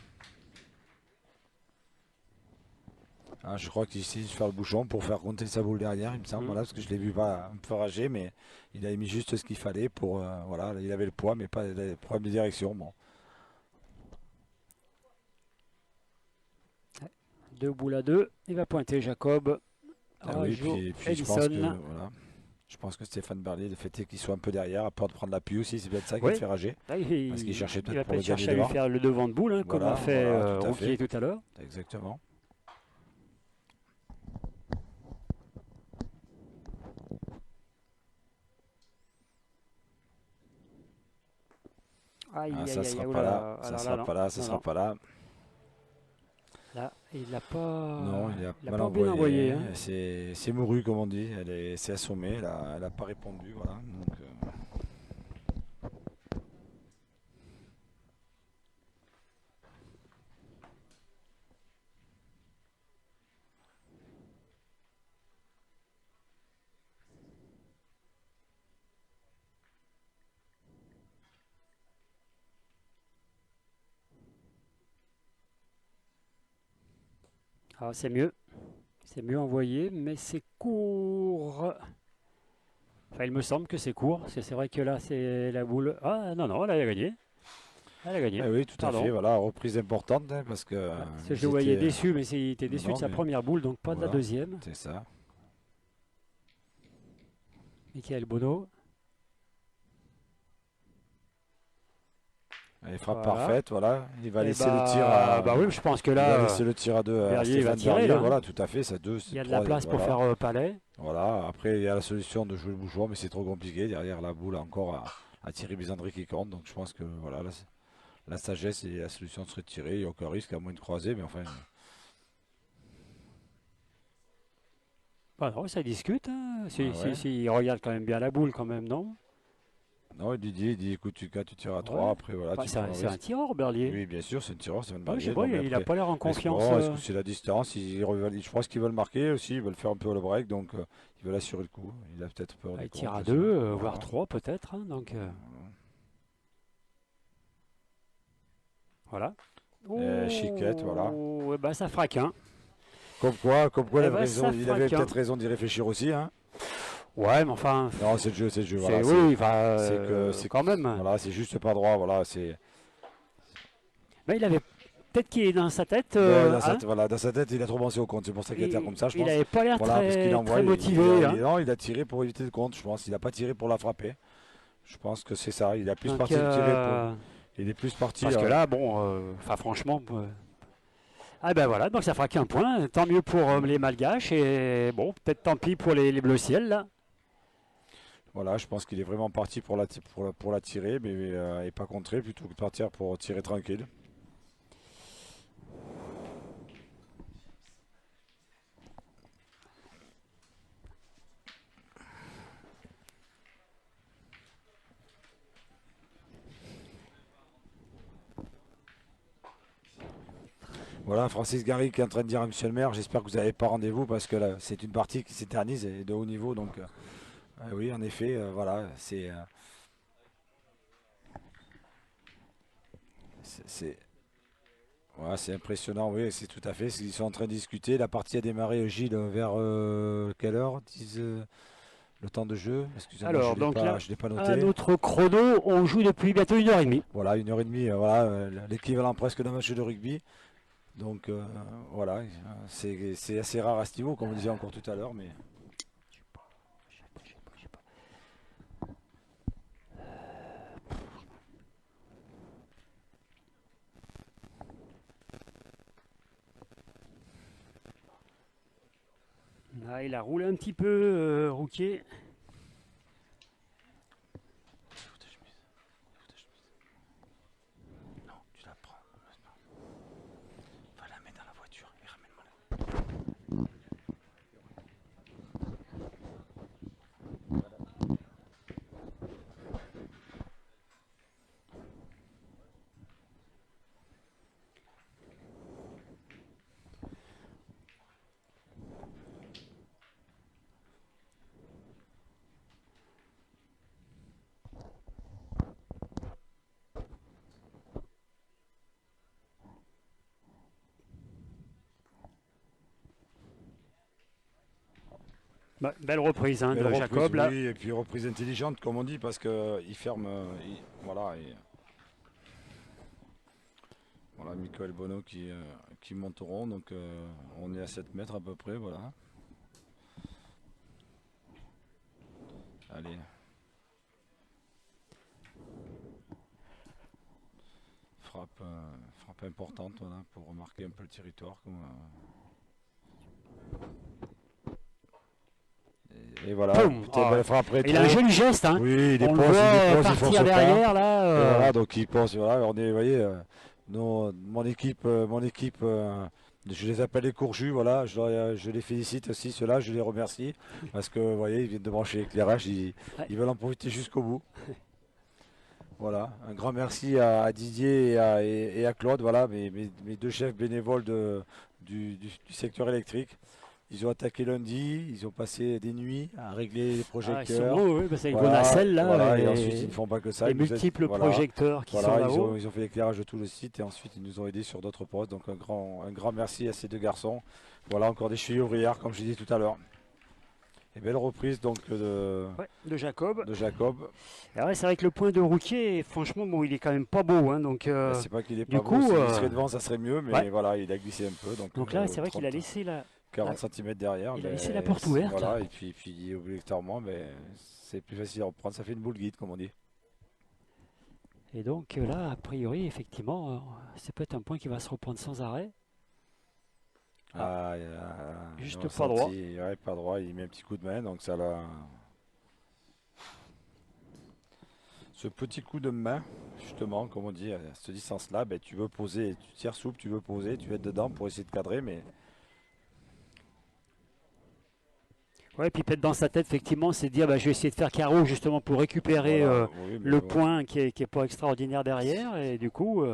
Ah, je crois qu'il essaie de faire le bouchon pour faire compter sa boule derrière, il me semble, voilà, parce que je l'ai vu pas un peu rager, mais il a mis juste ce qu'il fallait pour, voilà, il avait le poids, mais pas le problème de direction, bon. 2 boules à 2, il va pointer Jacob. Ah oui, puis je pense que, Edison. voilà. Je pense que Stéphane Berlier, le fait est qu'il soit un peu derrière, à peur de prendre l'appui aussi, c'est peut-être ça qui Oui. le fait rager. Là, Parce qu'il cherchait il peut-être va pour le peut-être gagner chercher à lui devant. faire le devant de boule, hein, comme Voilà, a fait voilà, tout à Rouquier fait. tout à l'heure. Exactement. Aïe, Ah, aïe, ça aïe, sera aïe, pas là, oulala. Ah ça là sera là, pas là, ça non, sera non. pas là. Là, il n'a pas, Non, il a il a mal pas bien envoyé. Hein. C'est mouru, comme on dit. C'est assommé, elle a pas répondu, voilà. Donc, Ah, c'est mieux. C'est mieux envoyé, mais c'est court. Enfin, il me semble que c'est court. Parce que c'est vrai que là, c'est la boule. Ah, non, non, elle a gagné. Elle a gagné. eh oui, tout à Pardon. fait, voilà, reprise importante, hein, parce que Parce que je ils le voyais étaient- déçu, mais il était déçu Non, de sa mais première boule, donc pas de la voilà, deuxième. c'est ça. Michael Bono. Elle frappe Voilà. parfaite, voilà. Il va Et laisser le tir à. bah oui, je pense que Il va là, laisser le tir à deux à Berlier va Stéphane tirer, Berlier, là, hein. voilà, tout à fait, c'est deux, il y a de trois, la place pour voilà. faire Palais. Voilà, après il y a la solution de jouer le bouchon, mais c'est trop compliqué. Derrière la boule encore à Thierry Bisandry qui compte, donc je pense que voilà, la sagesse et la solution serait de tirer, il n'y a aucun risque à moins de croiser, mais enfin. Bah non, ça discute. Hein. Ah ouais. Il regarde quand même bien la boule, quand même, non? Non, Didier, il dit écoute, tu tires à 3, Ouais. après voilà, Bah, tu prends un c'est un risque. tireur, Berlier. Oui, bien sûr, c'est un tireur, c'est un Ouais, je sais barrier. pas, Non, mais il a après, pas l'air en est-ce confiance. bon, est-ce que c'est la distance? Je pense qu'ils veulent marquer aussi, ils veulent faire un peu le break, donc ils veulent assurer le coup. Il a peut-être peur Bah, des il tire à comptes 2, aussi. voire Voilà. 3 peut-être, hein, donc voilà. Chiquette, voilà. Oh, eh ben, ça fraque, hein. Comme quoi, Eh ben, ça il avait fraque, hein. peut-être raison d'y réfléchir aussi, hein. Ouais, mais enfin, Non, c'est le jeu, c'est le jeu, c'est voilà. oui, enfin, quand même. Voilà, c'est juste pas droit, voilà. C'est Mais il avait peut-être qu'il est dans sa tête, hein. voilà, dans sa tête, il a trop pensé au compte. C'est pour ça qu'il a tiré comme ça, je Il pense. avait pas l'air Voilà, parce qu'il très, envoie, très motivé, hein. non, il a tiré pour éviter le compte, je pense. Il n'a pas tiré pour la frapper. Je pense que c'est ça. Il a plus Donc, parti de tirer pour. Il est plus parti. parce que là, bon, enfin, franchement. Ah ben voilà, donc ça fera qu'un point. Tant mieux pour les Malgaches et bon, peut-être tant pis pour les Bleus Ciel là. Voilà, je pense qu'il est vraiment parti pour la tirer, mais et pas contrer, plutôt que de partir pour tirer tranquille. Voilà, Francis Gary qui est en train de dire à Monsieur le maire, j'espère que vous n'avez pas rendez-vous parce que là, c'est une partie qui s'éternise et de haut niveau. Donc, oui, en effet, voilà, c'est voilà, c'est impressionnant, oui, c'est tout à fait. Ils sont en train de discuter. La partie a démarré, Gilles, vers quelle heure disent, le temps de jeu? Excusez-moi, Alors donc là, je l'ai pas à noté. notre chrono, on joue depuis bientôt 1h30. Voilà, 1h30, voilà, l'équivalent presque d'un match de rugby. Donc voilà, c'est assez rare à ce niveau, comme on disait encore tout à l'heure, mais Ah, il a roulé un petit peu, Rouquier. non, tu la prends. Va la mettre dans la voiture et ramène-moi là. Bah, belle reprise hein, Belle de reprise, Jacob là. oui, et puis reprise intelligente, comme on dit, parce que il ferme, voilà, voilà, Michael Bono qui monte au rond, donc on est à 7 mètres à peu près, voilà. Allez. Frappe importante, voilà, pour remarquer un peu le territoire. Et voilà, Poum. putain, Ah, belle frappe il a un rétro. joli geste, hein. Oui, On le voit il partir force pas. derrière là. Et voilà, donc il pense, voilà, on est, vous voyez, mon équipe, je les appelle les courjus, voilà, je les félicite aussi, ceux-là, je les remercie, parce que, vous voyez, ils viennent de brancher l'éclairage, Ouais. ils veulent en profiter jusqu'au bout. Voilà, un grand merci à Didier et à Claude, voilà, mes deux chefs bénévoles du secteur électrique. Ils ont attaqué lundi, ils ont passé des nuits à régler les Ah, projecteurs. sûrement, oui, parce qu'avec vos Voilà, nacelles là, voilà, et ensuite ils ne font pas que ça. les Ils nous aident, multiples voilà, projecteurs qui sont voilà, là-haut. ils ont fait l'éclairage de tout le site et ensuite ils nous ont aidés sur d'autres postes. Donc un grand merci à ces deux garçons. Voilà, encore des chevilles ouvrières, comme je l'ai dit tout à l'heure. Et belle reprise donc Ouais, de Jacob. de Jacob. Et ouais, c'est vrai que le point de Rouquier, franchement, bon, il est quand même pas beau. Hein, donc, C'est pas qu'il est du pas beau, coup, s'il serait devant ça serait mieux, mais ouais. voilà, il a glissé un peu. Donc là, c'est vrai qu'il a laissé la, 40 cm derrière. il a mais laissé la porte ouverte. Voilà, et puis obligatoirement, c'est plus facile à reprendre. Ça fait une boule guide, comme on dit. Et donc là, a priori, effectivement, c'est peut-être un point qui va se reprendre sans arrêt. Juste pas droit. Ouais, pas droit, il met un petit coup de main, donc ça l'a. Ce petit coup de main, justement, comme on dit, à cette distance-là, ben, tu veux poser, tu tires souple, tu veux poser, tu veux être dedans pour essayer de cadrer, mais Ouais, puis peut-être dans sa tête, effectivement, c'est de dire bah, je vais essayer de faire carreau justement pour récupérer Voilà, oui, mais le bon. point qui est pas extraordinaire derrière. Et du coup,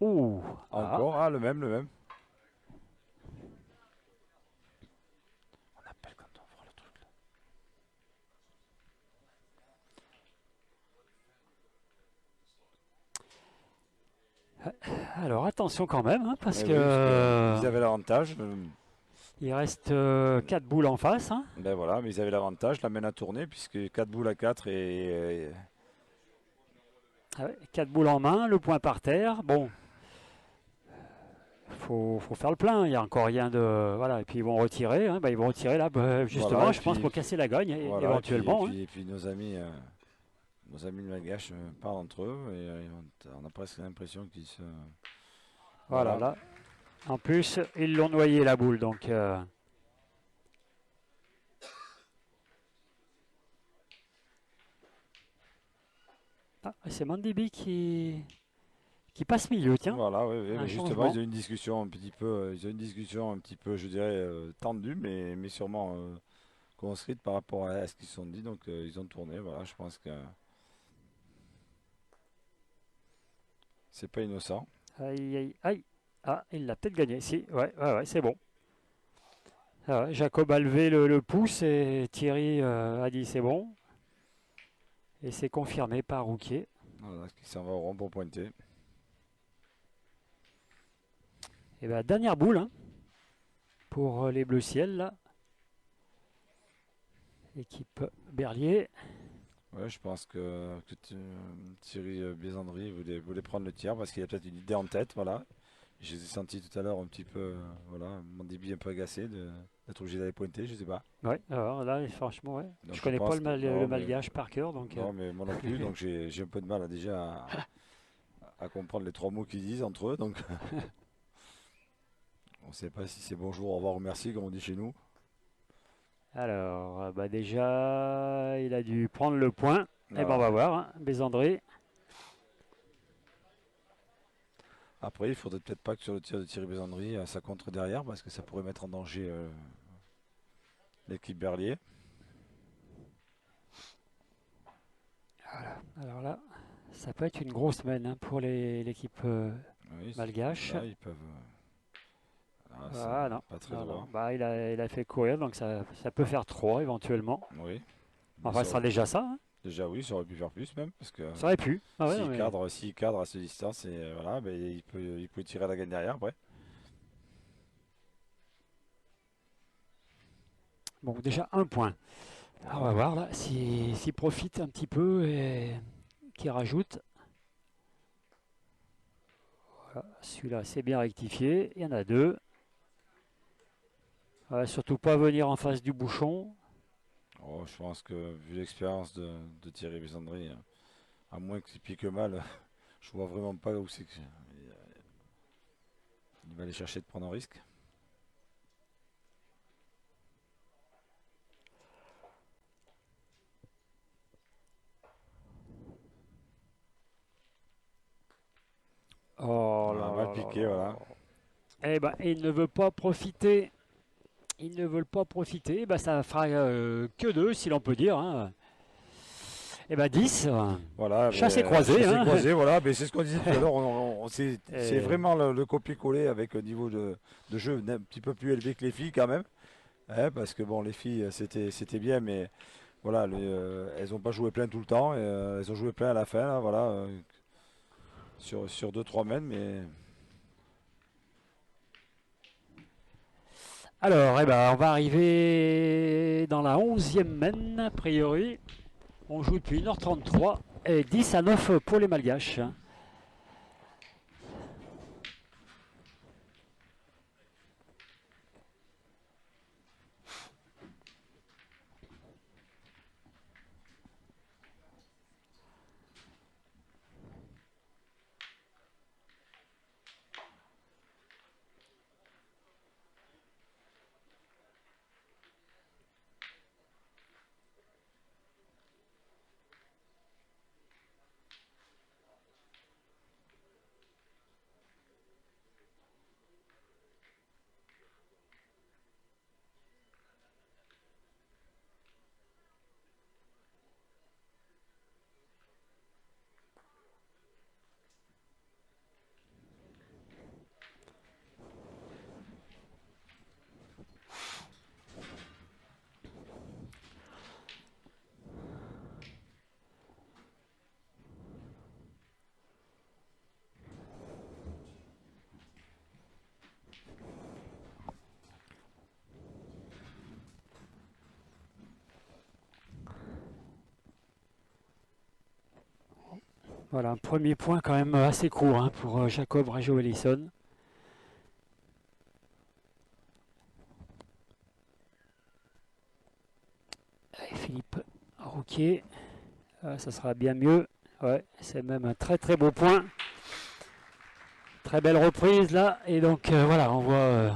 ouh, ah, Encore, ah, le même, le même. On appelle quand on fera le truc là. alors attention quand même, hein, parce Eh que oui, parce que ils avaient l'avantage. il reste 4 boules en face. Hein. Ben voilà, mais ils avaient l'avantage, la main à tourner, puisque 4 boules à 4 et 4 boules en main, le point par terre. Bon, faut faire le plein. Il n'y a encore rien de. Voilà, et puis ils vont retirer. Hein, bah, ils vont retirer là, bah, voilà, justement, je pense, pour casser la gogne, voilà, éventuellement. Hein. et puis nos amis de Malgache parlent entre eux et on a presque l'impression qu'ils se. Voilà, Voilà. là. En plus, ils l'ont noyé la boule, donc. Ah, c'est Mandibi qui passe milieu, tiens. Voilà, oui, oui, Un mais justement, ils changement. ont une discussion un petit peu, ils ont une discussion un petit peu, je dirais, tendue, mais sûrement construite par rapport à ce qu'ils se sont dit. Donc, ils ont tourné. Voilà, je pense que c'est pas innocent. Aïe, aïe, aïe. Ah, il l'a peut-être gagné. Si, ouais, c'est bon. Ah ouais, Jacob a levé le pouce et Thierry a dit c'est bon. Et c'est confirmé par Rouquier. Voilà, qui s'en va au rond pour pointer. Et bien, dernière boule hein, pour les Bleus Ciel, là. Équipe Berlier. Ouais, je pense que Thierry Biésandry voulait prendre le tir parce qu'il a peut-être une idée en tête. Voilà. Je les ai sentis tout à l'heure un petit peu, voilà, mon débit un peu agacé d'être obligé d'aller pointer, je sais pas. Ouais, alors là, franchement, ouais. Donc Je je connais pas pense que le malgache par cœur, donc. non, mais moi non plus, donc j'ai un peu de mal à comprendre les trois mots qu'ils disent entre eux. Donc on ne sait pas si c'est bonjour, au revoir ou merci comme on dit chez nous. Alors, bah déjà, il a dû prendre le point. Eh ben, on Voilà. va voir. Hein. Bézandré. Après, il faudrait peut-être pas que sur le tir de Thierry Biésandry, ça contre derrière parce que ça pourrait mettre en danger l'équipe Berlier. Alors là, ça peut être une grosse semaine hein, pour l'équipe Oui, malgache. là, ils peuvent. Ah C'est non, pas très non, non. droit. Bah, il a fait courir, donc ça peut faire 3 éventuellement. Oui. Mais Enfin, ce sera déjà ça. Hein. déjà, oui, ça aurait pu faire plus même. Parce que Ça aurait pu. Ah ouais, non, mais... s'il cadre à cette distance, et voilà, ben, il peut tirer la gagne derrière après. Bon, déjà un point. Alors, on va voir là s'il profite un petit peu et qu'il rajoute. Voilà, celui-là, c'est bien rectifié. Il y en a 2. Surtout pas venir en face du bouchon. Oh, je pense que vu l'expérience de Thierry Bessandri, à moins qu'il pique mal, je vois vraiment pas où c'est qu'il va aller chercher de prendre un risque. Oh Ah, là mal là là piqué, là. voilà. Eh ben, il ne veut pas profiter. Ils ne veulent pas profiter. Ben, ça fera que 2, si l'on peut dire. Hein. Eh ben 10. Voilà, Chassé croisé. Hein. croisé, voilà, mais c'est ce qu'on disait tout à l'heure. C'est Et- vraiment le copier-coller avec un niveau de jeu un petit peu plus élevé que les filles quand même. Hein, parce que bon, les filles, c'était bien, mais voilà, elles n'ont pas joué plein tout le temps. Elles ont joué plein à la fin, là, voilà, sur 2-3 mètres, mais Alors, eh ben, on va arriver dans la 11e mène, a priori. On joue depuis 1h33 et 10-9 pour les Malgaches. Voilà, un premier point quand même assez court hein, pour Jacob Rajo-Ellison. Allez, Philippe Rouquier, ça sera bien mieux. Ouais, c'est même un très très beau point. Très belle reprise là. Et donc voilà, on voit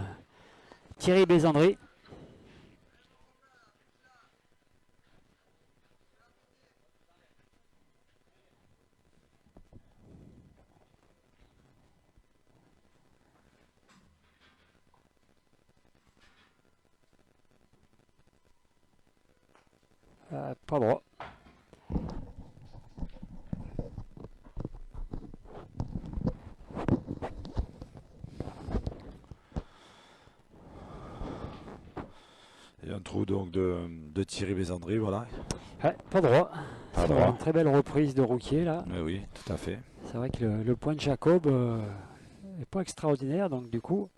Thierry Bézandry. Pas droit. Et un trou donc de Thierry Bézandry, voilà. Ouais, pas droit. Pas Sur droit. une très belle reprise de Rouquier là. Mais oui, tout à fait. C'est vrai que le point de Jacob n'est pas extraordinaire, donc du coup.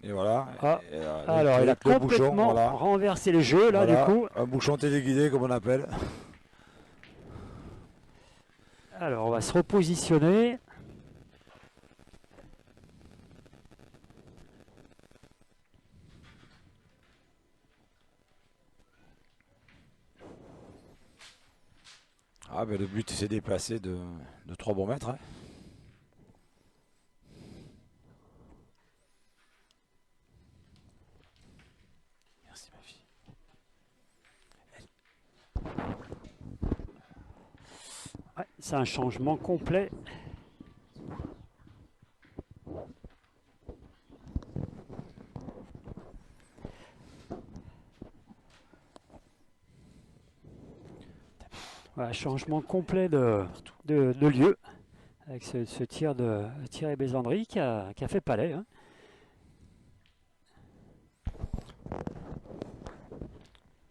Et voilà. Ah, Et, alors il a avec le bouchon, complètement voilà. renversé le jeu là Voilà, du coup. un bouchon téléguidé comme on appelle. Alors on va se repositionner. Ah ben le but c'est déplacé de 3 bons mètres. Hein. Merci ma fille. Ouais, c'est un changement complet. Voilà, changement complet de lieu avec ce tir de Thierry Bézandry qui a fait palais. Hein.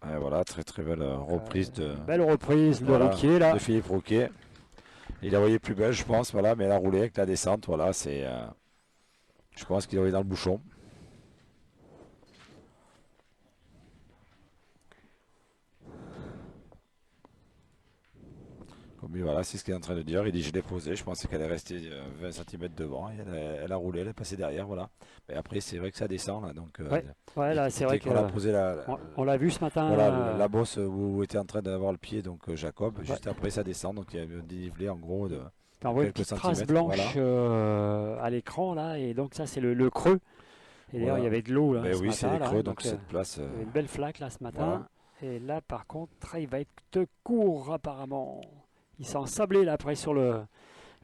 Et voilà, très très belle reprise Belle reprise de voilà, Rouquier là. de Philippe Rouquier. Il a envoyé plus belle je pense, voilà, mais elle a roulé avec la descente, voilà, c'est. Je pense qu'il est dans le bouchon. Comme lui, voilà, c'est ce qu'il est en train de dire. Il dit je l'ai posé, je pensais qu'elle est restée 20 cm devant. Et elle a roulé, elle est passée derrière, voilà. Mais après, c'est vrai que ça descend là, donc. Ouais, là c'est vrai qu'on a posé on l'a vu ce matin. voilà, la bosse où était en train d'avoir le pied, donc Jacob. Juste après, ça descend, donc il y a un dénivelé en gros de. On voit une quelques petite trace centimètres, blanche voilà. à l'écran là, et donc ça c'est le creux. Et d'ailleurs Voilà. il y avait de l'eau là Ben ce oui, c'est matin. les Là, creux, donc cette place. il y avait une belle flaque là ce matin. Voilà. Et là par contre, il va être court apparemment. Il s'est ensablé là après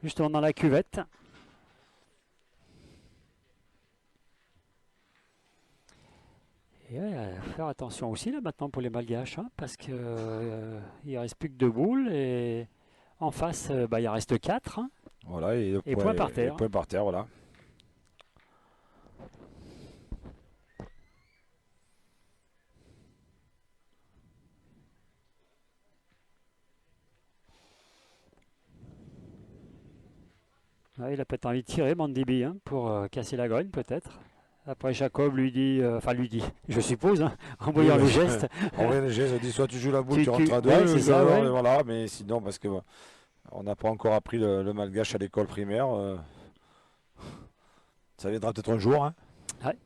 justement dans la cuvette. Et faire attention aussi là maintenant pour les Malgaches, hein, parce que il reste plus que 2 boules et en face il en reste 4. Hein, Voilà, et point par terre. point par terre, voilà. Ouais, il a peut-être envie de tirer Mandibi hein, pour casser la grogne peut-être. Après Jacob lui dit, je suppose, hein, en voyant le geste. En vrai, le geste, on dit soit tu joues la boule, tu Tu- rentres à deux, ouais, c'est ça, ouais. voilà, mais sinon, parce que on n'a pas encore appris le malgache à l'école primaire. Ça viendra peut-être un jour. Hein. Ouais.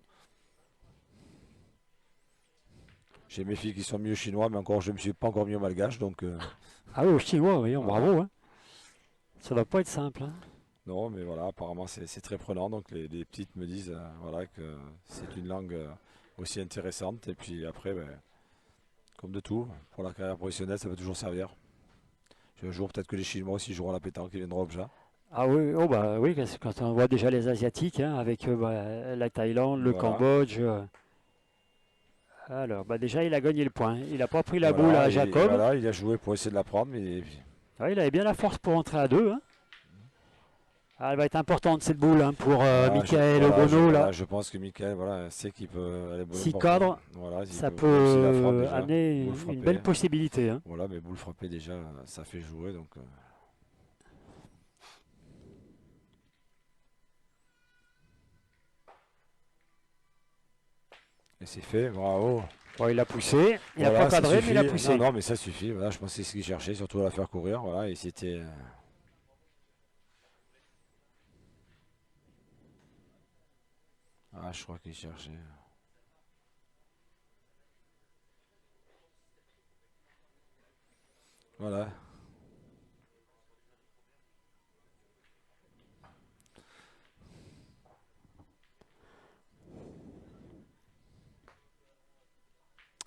J'ai mes filles qui sont mieux chinois, mais encore je ne me suis pas encore mis au malgache, donc. Ah oui, au chinois, oui, Voilà. bravo. Hein. Ça doit pas être simple. Hein. Non, mais voilà, apparemment c'est très prenant. Donc les petites me disent voilà, que c'est une langue aussi intéressante. Et puis après, comme de tout, pour la carrière professionnelle, ça peut toujours servir. Un jour, peut-être que les Chinois aussi joueront à la pétanque, ils viendront au Obja. Ah oui, oh bah oui, parce que quand on voit déjà les Asiatiques, hein, avec la Thaïlande, le Voilà. Cambodge. Alors, déjà, il a gagné le point. Il n'a pas pris la Voilà, boule à et Jacob. voilà, il a joué pour essayer de la prendre, mais Ouais, il avait bien la force pour entrer à 2. Hein. Ah, elle va être importante cette boule hein, pour Michael Obono. Là. Je pense que Michael sait qu'il peut aller S'il cadre, voilà, ça aussi la frappe peut déjà, amener boule une frappée. belle possibilité. Hein. Voilà, mais boule frappée déjà, ça fait jouer. Donc, Et c'est fait, bravo. Bon, il a poussé. Il n'a Voilà, pas ça cadré, mais il a suffit. poussé. Non, non, mais ça suffit. Voilà, je pense que c'est ce qu'il cherchait, surtout à la faire courir. Voilà, et c'était. Ah, je crois qu'il cherchait. Voilà.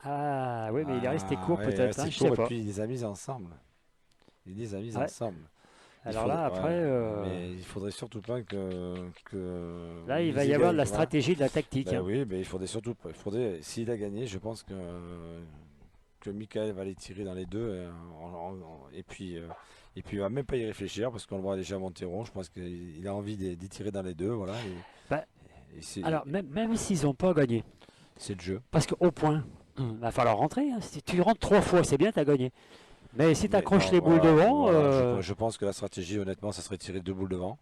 Ah oui, mais il est resté Ah, court ouais, il est peut-être, hein, resté je court sais et pas. puis il les a mis ensemble. Il les a mis Ouais. ensemble. Alors là, après, Mais il faudrait surtout pas que là, il va ils y aient avoir de gagné, la tu vois. stratégie, de la tactique, Ben hein. oui, mais il faudrait surtout pas. S'il a gagné, je pense que Michael va les tirer dans les deux. Et puis il va même pas y réfléchir parce qu'on le voit déjà monter rond. Je pense qu'il a envie d'y tirer dans les deux. Voilà. Bah, Et alors, même s'ils n'ont pas gagné, c'est le jeu. parce qu'au point, il va falloir rentrer, hein. Si tu rentres 3 fois, c'est bien, tu as gagné. Mais si tu Mais accroches non, les boules voilà, devant, voilà, je pense que la stratégie, honnêtement, ça serait tirer deux boules devant.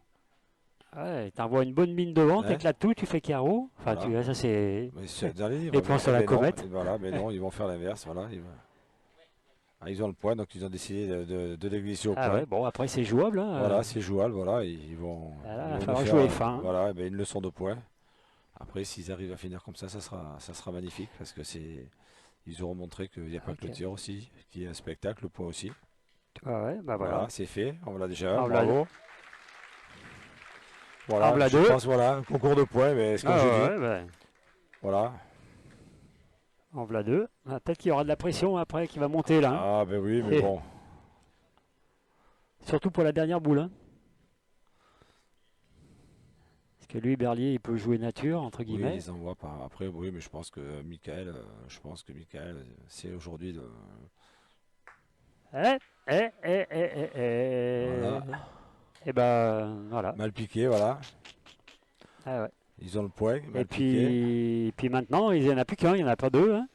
ouais, t'envoies une bonne mine devant, Hein, t'éclates tout, tu fais carreau. Enfin, voilà. tu vois, ça c'est Mais c'est dans les livres. les plans sur la Mais non, comète. et voilà, mais non, ils vont faire l'inverse. Voilà, ah, ils ont le point, donc ils ont décidé de les glisser au Ah point. ouais, bon, après c'est jouable, hein. Voilà, c'est jouable, voilà, ils vont, Là, il ils va vont nous falloir faire, jouer fin. voilà, ben, une leçon de points. Après, s'ils arrivent à finir comme ça sera magnifique parce que ils auront montré qu'il n'y a pas que Ok. le tir aussi, qu'il y a un spectacle, le point aussi. Ah ouais, bah Voilà, voilà. c'est fait, on l'a déjà, En voilà, bravo. en Voilà, voilà je deux. pense, voilà, concours de points, mais c'est comme Ah je ouais, dis, ouais, bah, voilà. en voilà deux. Ah, peut-être qu'il y aura de la pression après qui va monter là, hein. Ah, ben oui, mais bon, Surtout pour la dernière boule, hein. Parce que lui, Berlier, il peut jouer nature, entre oui, guillemets. ils envoient par après, oui, mais je pense que Michael, c'est aujourd'hui de. Eh, eh, eh, eh, eh, eh. Voilà, Et ben voilà. mal piqué, voilà. Ah ouais. Ils ont le point, Et mal piqué. puis maintenant, il n'y en a plus qu'un, il n'y en a pas deux, hein.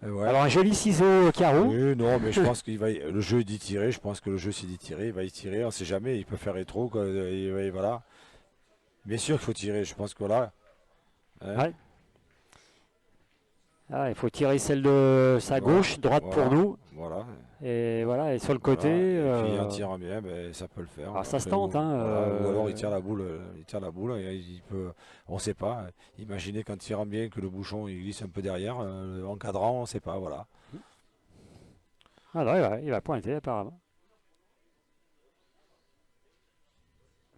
Et ouais. Alors un joli ciseau au carreau. Oui, non, mais je pense le jeu est d'y tirer. Je pense que le jeu c'est d'y tirer. Il va y tirer. On sait jamais. Il peut faire rétro. Quoi, et voilà. Bien sûr qu'il faut tirer. Je pense que voilà. Hein, Ouais. Ah, il faut tirer celle de sa voilà, gauche, droite voilà, pour nous. Voilà. Et voilà, et sur le Voilà. côté. Et puis en tirant bien, ben, ça peut le faire. Alors ça se Après, tente, hein. voilà, ou alors il tire la boule. Il tire la boule. Et il peut. On sait pas. Imaginez qu'en tirant bien que le bouchon il glisse un peu derrière. En cadrant, on sait pas. Voilà. Ah non, il va pointer apparemment.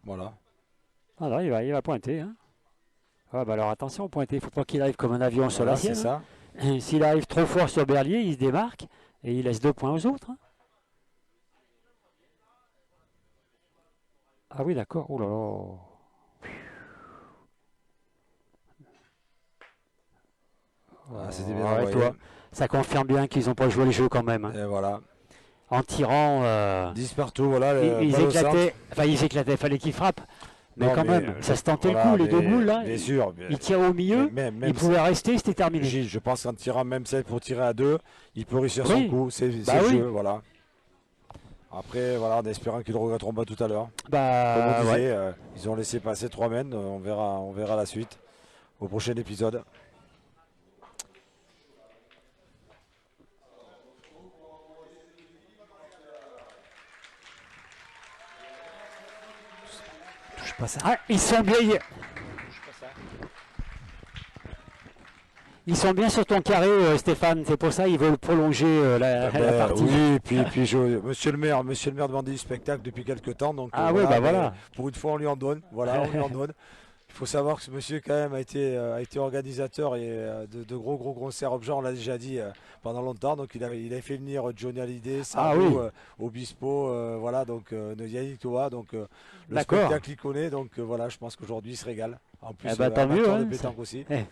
Voilà. Ah non, il va pointer, hein. Ah bah alors attention, pointer, il faut pas qu'il arrive comme un avion sur Voilà, la c'est sienne, ça. hein. S'il arrive trop fort sur Berlier, il se démarque et il laisse 2 points aux autres, hein. Ah oui, d'accord. Oh là là. Ah, c'était bien Ouais, envoyé. toi, ça confirme bien qu'ils n'ont pas joué le jeu quand même, hein. Et voilà. En tirant, 10 partout. Voilà. ils Balle au centre. éclataient. Enfin, ils éclataient, fallait qu'ils frappent. Mais Non, quand mais, même, ça se tentait voilà, le coup, les deux mais- boules là. Bien sûr. Il tire au milieu, Même il pouvait rester, c'était terminé. Gilles, je pense qu'en tirant même celle pour tirer à deux, il peut réussir son Oui. coup. C'est Bah le oui. jeu, voilà. Après, voilà, en espérant qu'ils ne le regretteront pas tout à l'heure. Comme Bah on ouais. disait, ils ont laissé passer 3 mènes. On verra la suite au prochain épisode. Touche pas ça. Ah, ils sont bien. Ils sont bien sur ton carré, Stéphane. C'est pour ça qu'ils veulent prolonger la partie. Oui, monsieur le maire demandait du spectacle depuis quelques temps, donc Ah oui, bah mais voilà. pour une fois on lui en donne, voilà, on lui en donne. Il faut savoir que ce monsieur quand même a été organisateur et de gros concerts objets, on l'a déjà dit pendant longtemps, donc il avait fait venir Johnny Hallyday, Sardou, oui. Obispo, voilà, donc Yannick Toa, donc le D'accord. spectacle il connaît, donc voilà, je pense qu'aujourd'hui il se régale. En plus, Eh ben, tant mieux, amateur hein, de pétanque aussi. Eh.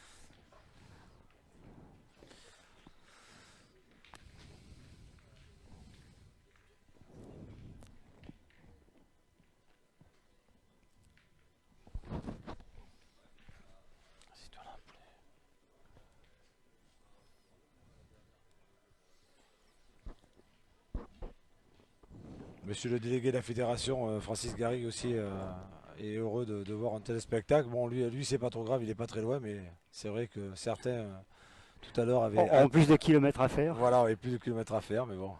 Monsieur le délégué de la fédération, Francis Garrigue aussi, est heureux de voir un tel spectacle. Bon, lui c'est pas trop grave, il est pas très loin, mais c'est vrai que certains tout à l'heure avait En plus de kilomètres à faire. voilà, on avait plus de kilomètres à faire, mais bon.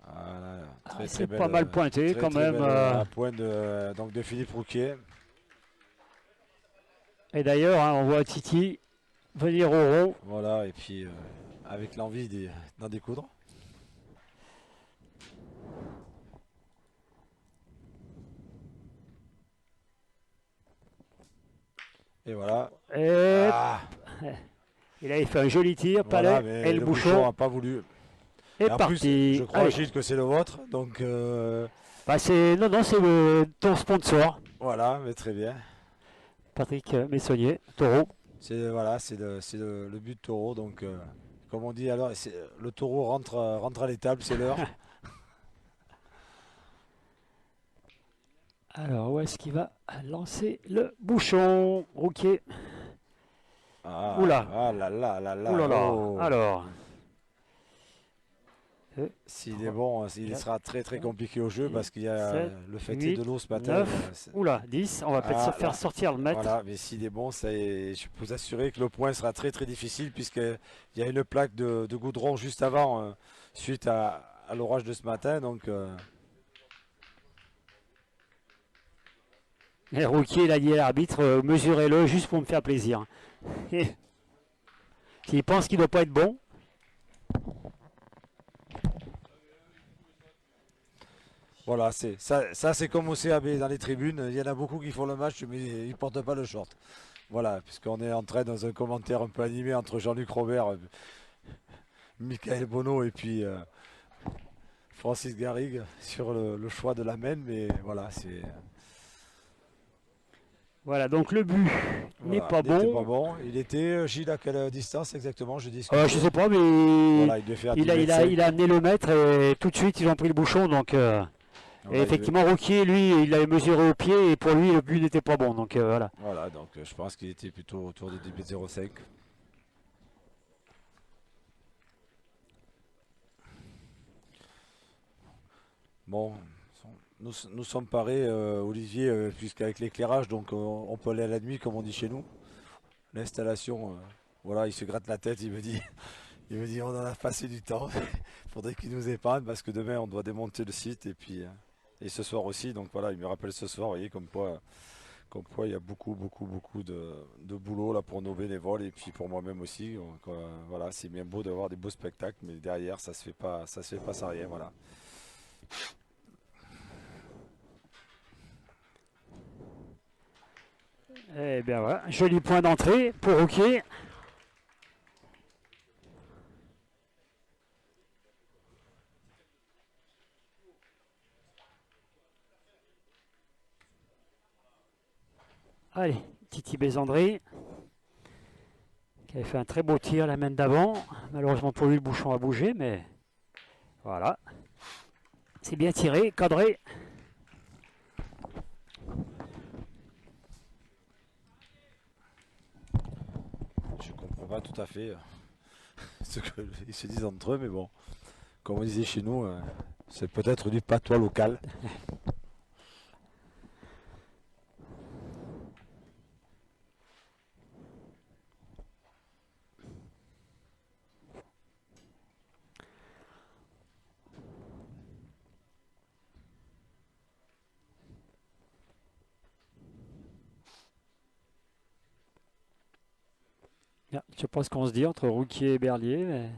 Voilà, très C'est belle, pas mal pointé très, quand très même. belle, un point donc de Philippe Rouquier. Et d'ailleurs, hein, on voit Titi venir au rond. Voilà, et puis avec l'envie d'en découdre. Et voilà. Et Ah, il avait fait un joli tir, voilà, Palais, mais et le bouchon n'a pas voulu. est Et en plus, parti. je crois, Allez. Gilles, que c'est le vôtre. Donc Bah, non, c'est ton sponsor, voilà, mais très bien. Patrick Messonnier, Taureau. C'est voilà, le but taureau. Donc, comme on dit alors, le taureau rentre à l'étable, c'est l'heure. Alors, où est-ce qu'il va lancer le bouchon? Rouquier. Ah, Oula. ah là là là là. Ouh là là. Oh. Alors, S'il est bon, il 4, sera très très compliqué au jeu 6, parce qu'il y a 7, le fait 8, de l'eau ce matin. 9. Oula, 10. On va peut-être Ah, se faire là. sortir le mètre. Voilà, mais s'il est bon, je peux vous assurer que le point sera très très difficile puisqu'il y a une plaque de goudron juste avant suite à l'orage de ce matin. Donc Et Rouquier, il a dit à l'arbitre, mesurez-le juste pour me faire plaisir. S'il pense qu'il ne doit pas être bon, voilà, ça c'est comme au CAB dans les tribunes. Il y en a beaucoup qui font le match mais ils ne portent pas le short. Voilà, puisqu'on est en train dans un commentaire un peu animé entre Jean-Luc Robert, Michael Bonneau et puis Francis Garrigue sur le choix de la main. Mais voilà, voilà, donc le but n'est voilà, pas il était bon. pas bon. Il était, Gilles, à quelle distance exactement? Je dis. Je sais pas, mais Voilà, il devait faire 10 il mètres a cinq. amené le mètre et tout de suite ils ont pris le bouchon. Donc, Voilà, et effectivement, Rouquier, lui, il l'avait mesuré au pied et pour lui, le but n'était pas bon. Donc voilà. Voilà, donc je pense qu'il était plutôt autour de 10,05 m. Bon, nous sommes parés, Olivier, puisqu'avec l'éclairage, donc on peut aller à la nuit, comme on dit chez nous. L'installation, voilà, il se gratte la tête, il me dit on en a passé du temps. Il faudrait qu'il nous épargne parce que demain on doit démonter le site et puis et ce soir aussi. Donc voilà, il me rappelle ce soir, vous voyez, comme quoi il y a beaucoup de boulot là pour nos bénévoles et puis pour moi-même aussi. Donc, voilà, c'est bien beau d'avoir des beaux spectacles, mais derrière ça se fait pas sans rien, voilà. Eh bien voilà, joli point d'entrée pour Rouquier. Allez, Titi Bézandry, qui avait fait un très beau tir la main d'avant. Malheureusement pour lui, le bouchon a bougé, mais voilà. C'est bien tiré, cadré. Je comprends pas tout à fait ce qu'ils se disent entre eux, mais bon, comme on disait chez nous, c'est peut-être du patois local. Je pense qu'on se dit entre Rouquier et Berlier, mais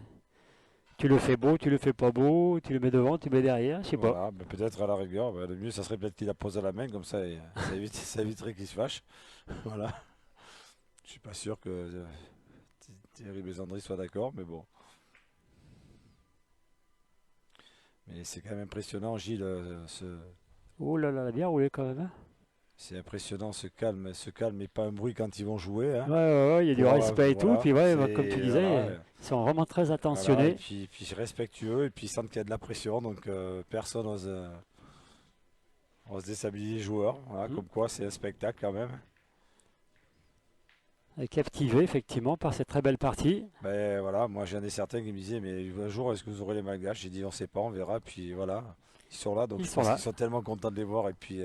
tu le fais beau, tu le fais pas beau, tu le mets devant, tu le mets derrière, je sais pas. Voilà, mais peut-être à la rigueur, le mieux ça serait peut-être qu'il la pose à la main, comme ça, ça éviterait qu'il se fâche. Voilà. Je suis pas sûr que Thierry Bézandry soit d'accord, mais bon. Mais c'est quand même impressionnant, Gilles, Oh là là, bien roulé quand même. Hein. c'est impressionnant ce calme et pas un bruit quand ils vont jouer. Hein. Ouais, il y a du respect et tout. Voilà, Puis ouais, c'est- comme tu disais, voilà, ils sont vraiment très voilà, attentionnés. et puis respectueux, et puis ils sentent qu'il y a de la pression, donc personne ose déstabiliser les joueurs. Voilà, Mhm. comme quoi c'est un spectacle quand même. Et captivé effectivement par cette très belle partie. Ben voilà, moi j'en ai certains qui me disaient, mais un jour est-ce que vous aurez les Malgaches? J'ai dit on sait pas, on verra, puis voilà, ils sont là, donc Ils je sont pense là. qu'ils sont tellement contents de les voir, et puis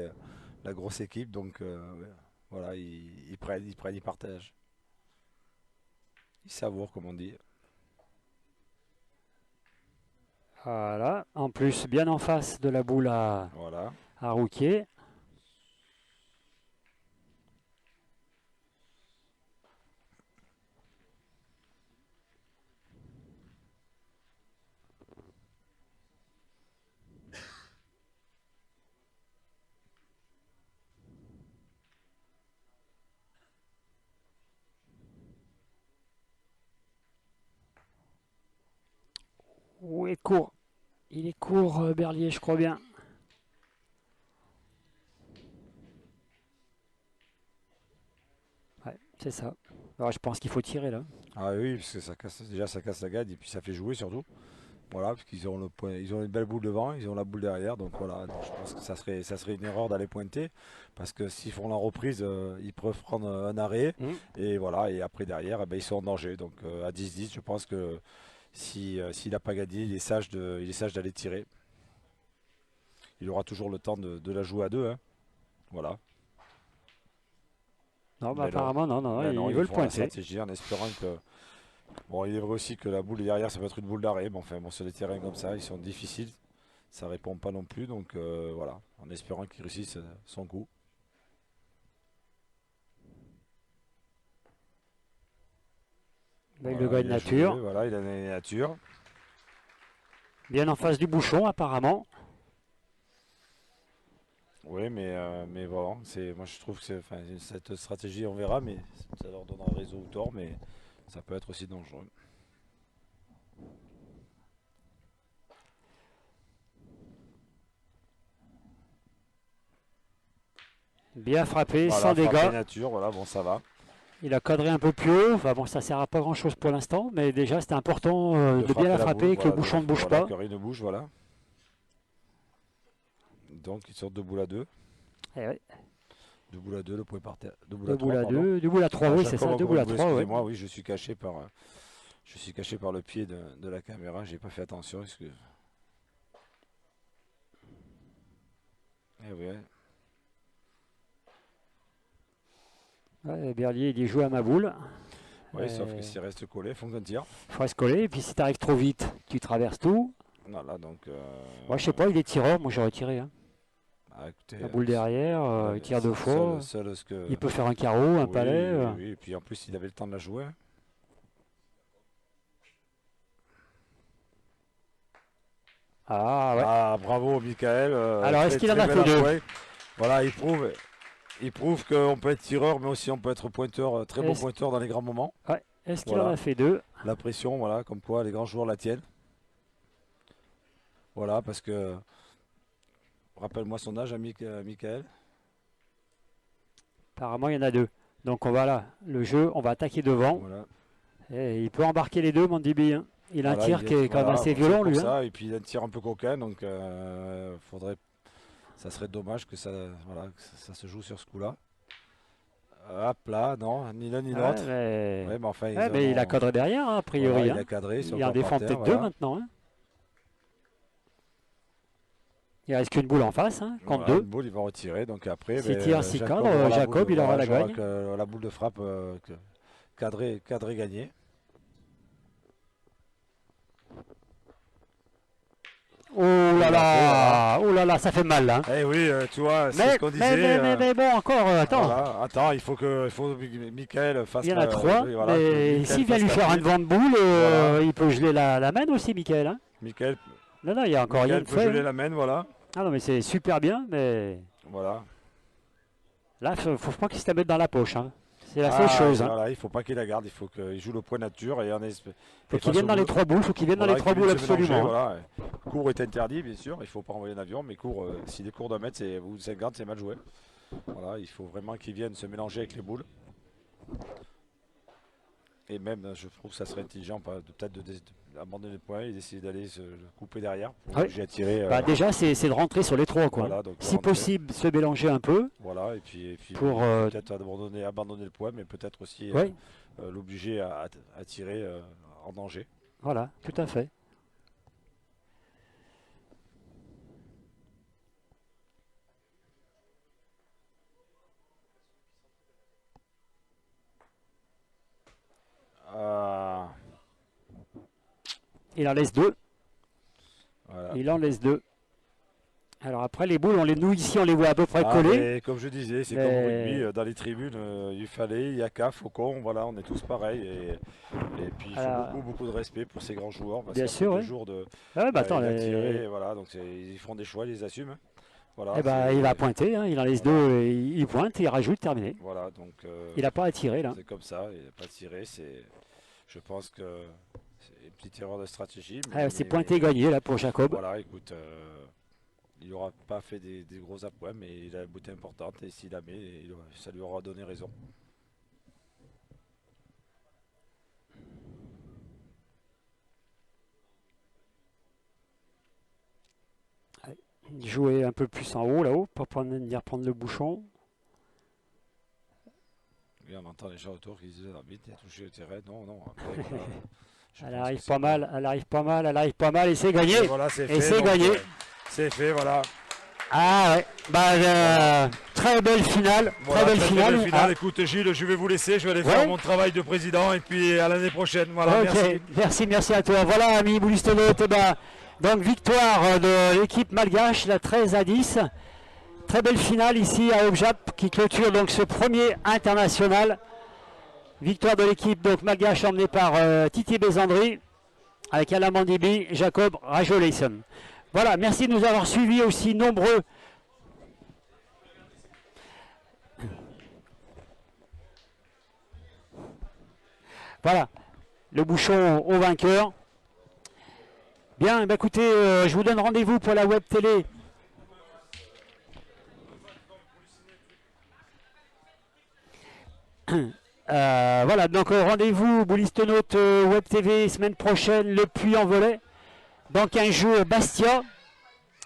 la grosse équipe, donc ouais. Voilà, ils prennent, ils partagent. Ils savourent, comme on dit. Voilà. En plus, bien en face de la boule Voilà. à Rouquier. Où est court? Il est court, Berlier, je crois bien. Ouais, c'est ça. Alors, je pense qu'il faut tirer là. Ah oui, parce que déjà ça casse la gagne et puis ça fait jouer surtout. Voilà, parce qu'ils ont le point, ils ont une belle boule devant, ils ont la boule derrière, donc voilà, donc je pense que ça serait une erreur d'aller pointer, parce que s'ils font la reprise, ils peuvent prendre un arrêt, et voilà, et après derrière, eh ben, ils sont en danger. Donc à 10-10, je pense que s'il n'a pas gagné, il est sage d'aller tirer. Il aura toujours le temps de la jouer à deux, hein. Voilà. Non, bah, Mais non, apparemment, non, mais non, ils ils veulent font la pointer. stratégie en espérant que. Bon, il est vrai aussi que la boule derrière, ça peut être une boule d'arrêt, mais enfin, bon, sur des terrains comme ça, ils sont difficiles. Ça répond pas non plus, donc voilà, en espérant qu'il réussisse son coup. Bah, il le Voilà, gagne il a joué, nature. voilà, il a la nature. Bien en face du bouchon, apparemment. Oui, mais bon, moi je trouve que enfin, cette stratégie, on verra, mais ça leur donnera raison ou tort, mais ça peut être aussi dangereux. Bien frappé, Voilà, sans frappé dégâts. nature, voilà, bon, ça va. Il a cadré un peu plus haut. Enfin bon, ça sert à pas grand chose pour l'instant, mais déjà c'était important De de bien frapper la la boule, frapper et que le voilà, bouchon ne bouge voilà, pas. que rien ne bouge, voilà. Donc ils sortent de boule à deux. Eh ouais. De boule à deux, le point par terre. De boule Deux à trois, boules à pardon. deux, deux boules à trois, Ah, oui, c'est Jacob, ça, deux encore boules une à boule, trois, ouais. excusez-moi, oui, je suis caché par le pied de la caméra, j'ai pas fait attention, excuse. Eh oui, ouais. Ouais, Berlier, il y joue à ma boule. Oui, sauf que s'il reste collé, il faut qu'on tire. Il faut se coller, et puis si tu arrives trop vite, tu traverses tout. Voilà, donc. Moi, je sais pas, il est tireur, moi j'aurais tiré. Hein. Écoutez, La boule derrière, il tire deux fois. seul ce que. Il peut faire un carreau, un Oui, palais. oui, oui, et puis en plus, il avait le temps de la jouer. Ah ouais. Ah, bravo, Michael. Alors, est-ce Très, qu'il en très a bel fait deux? avoué. Voilà, il prouve qu'on peut être tireur, mais aussi on peut être pointeur, très bon Est-ce pointeur dans les grands moments. ouais. Est-ce qu'il en Voilà. a fait deux? La pression, voilà, comme quoi les grands joueurs la tiennent. Voilà, parce que. Rappelle-moi son âge, Michael. Apparemment, il y en a deux. Donc, on va là, le jeu, on va attaquer devant. Voilà. Et il peut embarquer les deux, Mandibi. Hein. Il a un Voilà, tir qui est quand même voilà, assez c'est violent, pour lui. Hein. ça. Et puis il a un tir un peu coquin, donc ça serait dommage que voilà, que ça se joue sur ce coup-là. Hop là, non, ni l'un ni Ouais, l'autre. mais... Ouais, mais enfin, ouais, mais il a cadré derrière, hein, a priori. voilà, Hein. il a cadré, Il en défend peut-être deux voilà. maintenant. Hein. Il reste qu'une boule en face, hein, contre Voilà, deux. une boule, il va retirer. Donc après, S'il tire, s'il cadre, aura la Jacob, boule, il aura voilà, la j'aurai gagne. la boule de frappe cadré gagné. Oh là là, oh là là, ça fait mal là. Eh oui, tu vois, c'est Mais, ce qu'on disait. mais bon, encore, attends. Voilà. Attends, il faut Michael fasse. Il y en a trois, oui, voilà, que mais Michael s'il vient fasse lui faire un taper. devant de boule, Voilà. il peut geler la main aussi, Michael. Hein. Michael, Non, non, il y a encore rien Michael de peut fait. geler Hein. la main, voilà. Ah non, mais c'est super bien, mais Voilà. là, faut pas qu'il se la mette dans la poche. Hein. C'est la seule chose. Hein. Voilà, il faut pas qu'il la garde, il faut qu'il joue le point nature et Faut qu'il vienne dans les trois boules, faut qu'il vienne dans les trois boules absolument. Hein. Voilà. Cours est interdit, bien sûr, il faut pas envoyer un avion, mais s'il est court d'un mètre ou de 50, c'est mal joué. Voilà, il faut vraiment qu'il vienne se mélanger avec les boules. Et même, je trouve que ça serait intelligent peut-être d'abandonner le point et d'essayer d'aller se couper derrière pour l'obliger à tirer. Bah, déjà, c'est de rentrer sur les trois. Quoi. Voilà, donc si rentrer. possible, se mélanger un peu. Voilà, et puis pour peut-être abandonner le point, mais peut-être aussi l'obliger à tirer en danger. Voilà, tout à fait. Il en laisse 2. Voilà. Il en laisse 2. Alors après, les boules, nous ici, on les voit à peu près Ah, collées. mais comme je disais, c'est Mais- comme au rugby, dans les tribunes, il y a qu'à, Faucon, voilà, on est tous pareils. Et puis il faut Alors, beaucoup de respect pour ces grands joueurs. Parce bien qu'après sûr, 2 oui. jours de Ah, bah, attends, il a tiré, voilà, donc ils font des choix, ils les assument. Voilà, eh ben, c'est- il va pointer, hein, il en laisse Voilà. 2, il pointe, il rajoute, terminé. Voilà, donc Il n'a pas à tirer là. c'est comme ça, il n'a pas tiré. Je pense que c'est une petite erreur de stratégie. Ah, c'est pointé gagné là pour Jacob. Voilà, écoute, il n'aura pas fait des gros appoints, mais il a une beauté importante et s'il la met, ça lui aura donné raison. Jouer un peu plus en haut là-haut pour venir prendre le bouchon. Et on entend les gens autour qui disent l'arbitre il a touché le terrain. Non, non. Après, voilà, je Elle pense arrive que pas c'est mal, elle arrive pas mal, elle arrive pas mal et c'est gagné. Et voilà, c'est Et fait. c'est donc, gagné. c'est fait, voilà. Ah ouais, très belle finale, Voilà, très belle très finale. belle finale. Ah, Écoute Gilles, je vais vous laisser, je vais aller Ouais. faire mon travail de président et puis à l'année prochaine. Voilà, ok, merci. merci à toi. Voilà, ami Boulistonote, donc victoire de l'équipe malgache, la 13-10. Très belle finale ici à Objap qui clôture donc ce premier international. Victoire de l'équipe donc malgache emmenée par Titi Bézandri avec Alain Mandibi, Jacob Rajoleison. Voilà, merci de nous avoir suivis aussi nombreux. Voilà, le bouchon au vainqueur. Bien, écoutez, je vous donne rendez-vous pour la web télé. Voilà, donc rendez-vous Boulistonote Web TV semaine prochaine, le Puy-en-Velay. Dans 15 jours, Bastia.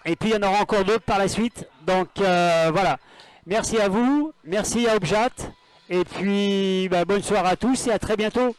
Et puis il y en aura encore d'autres par la suite. Donc voilà. Merci à vous, merci à Objat. Et puis bonne soirée à tous et à très bientôt.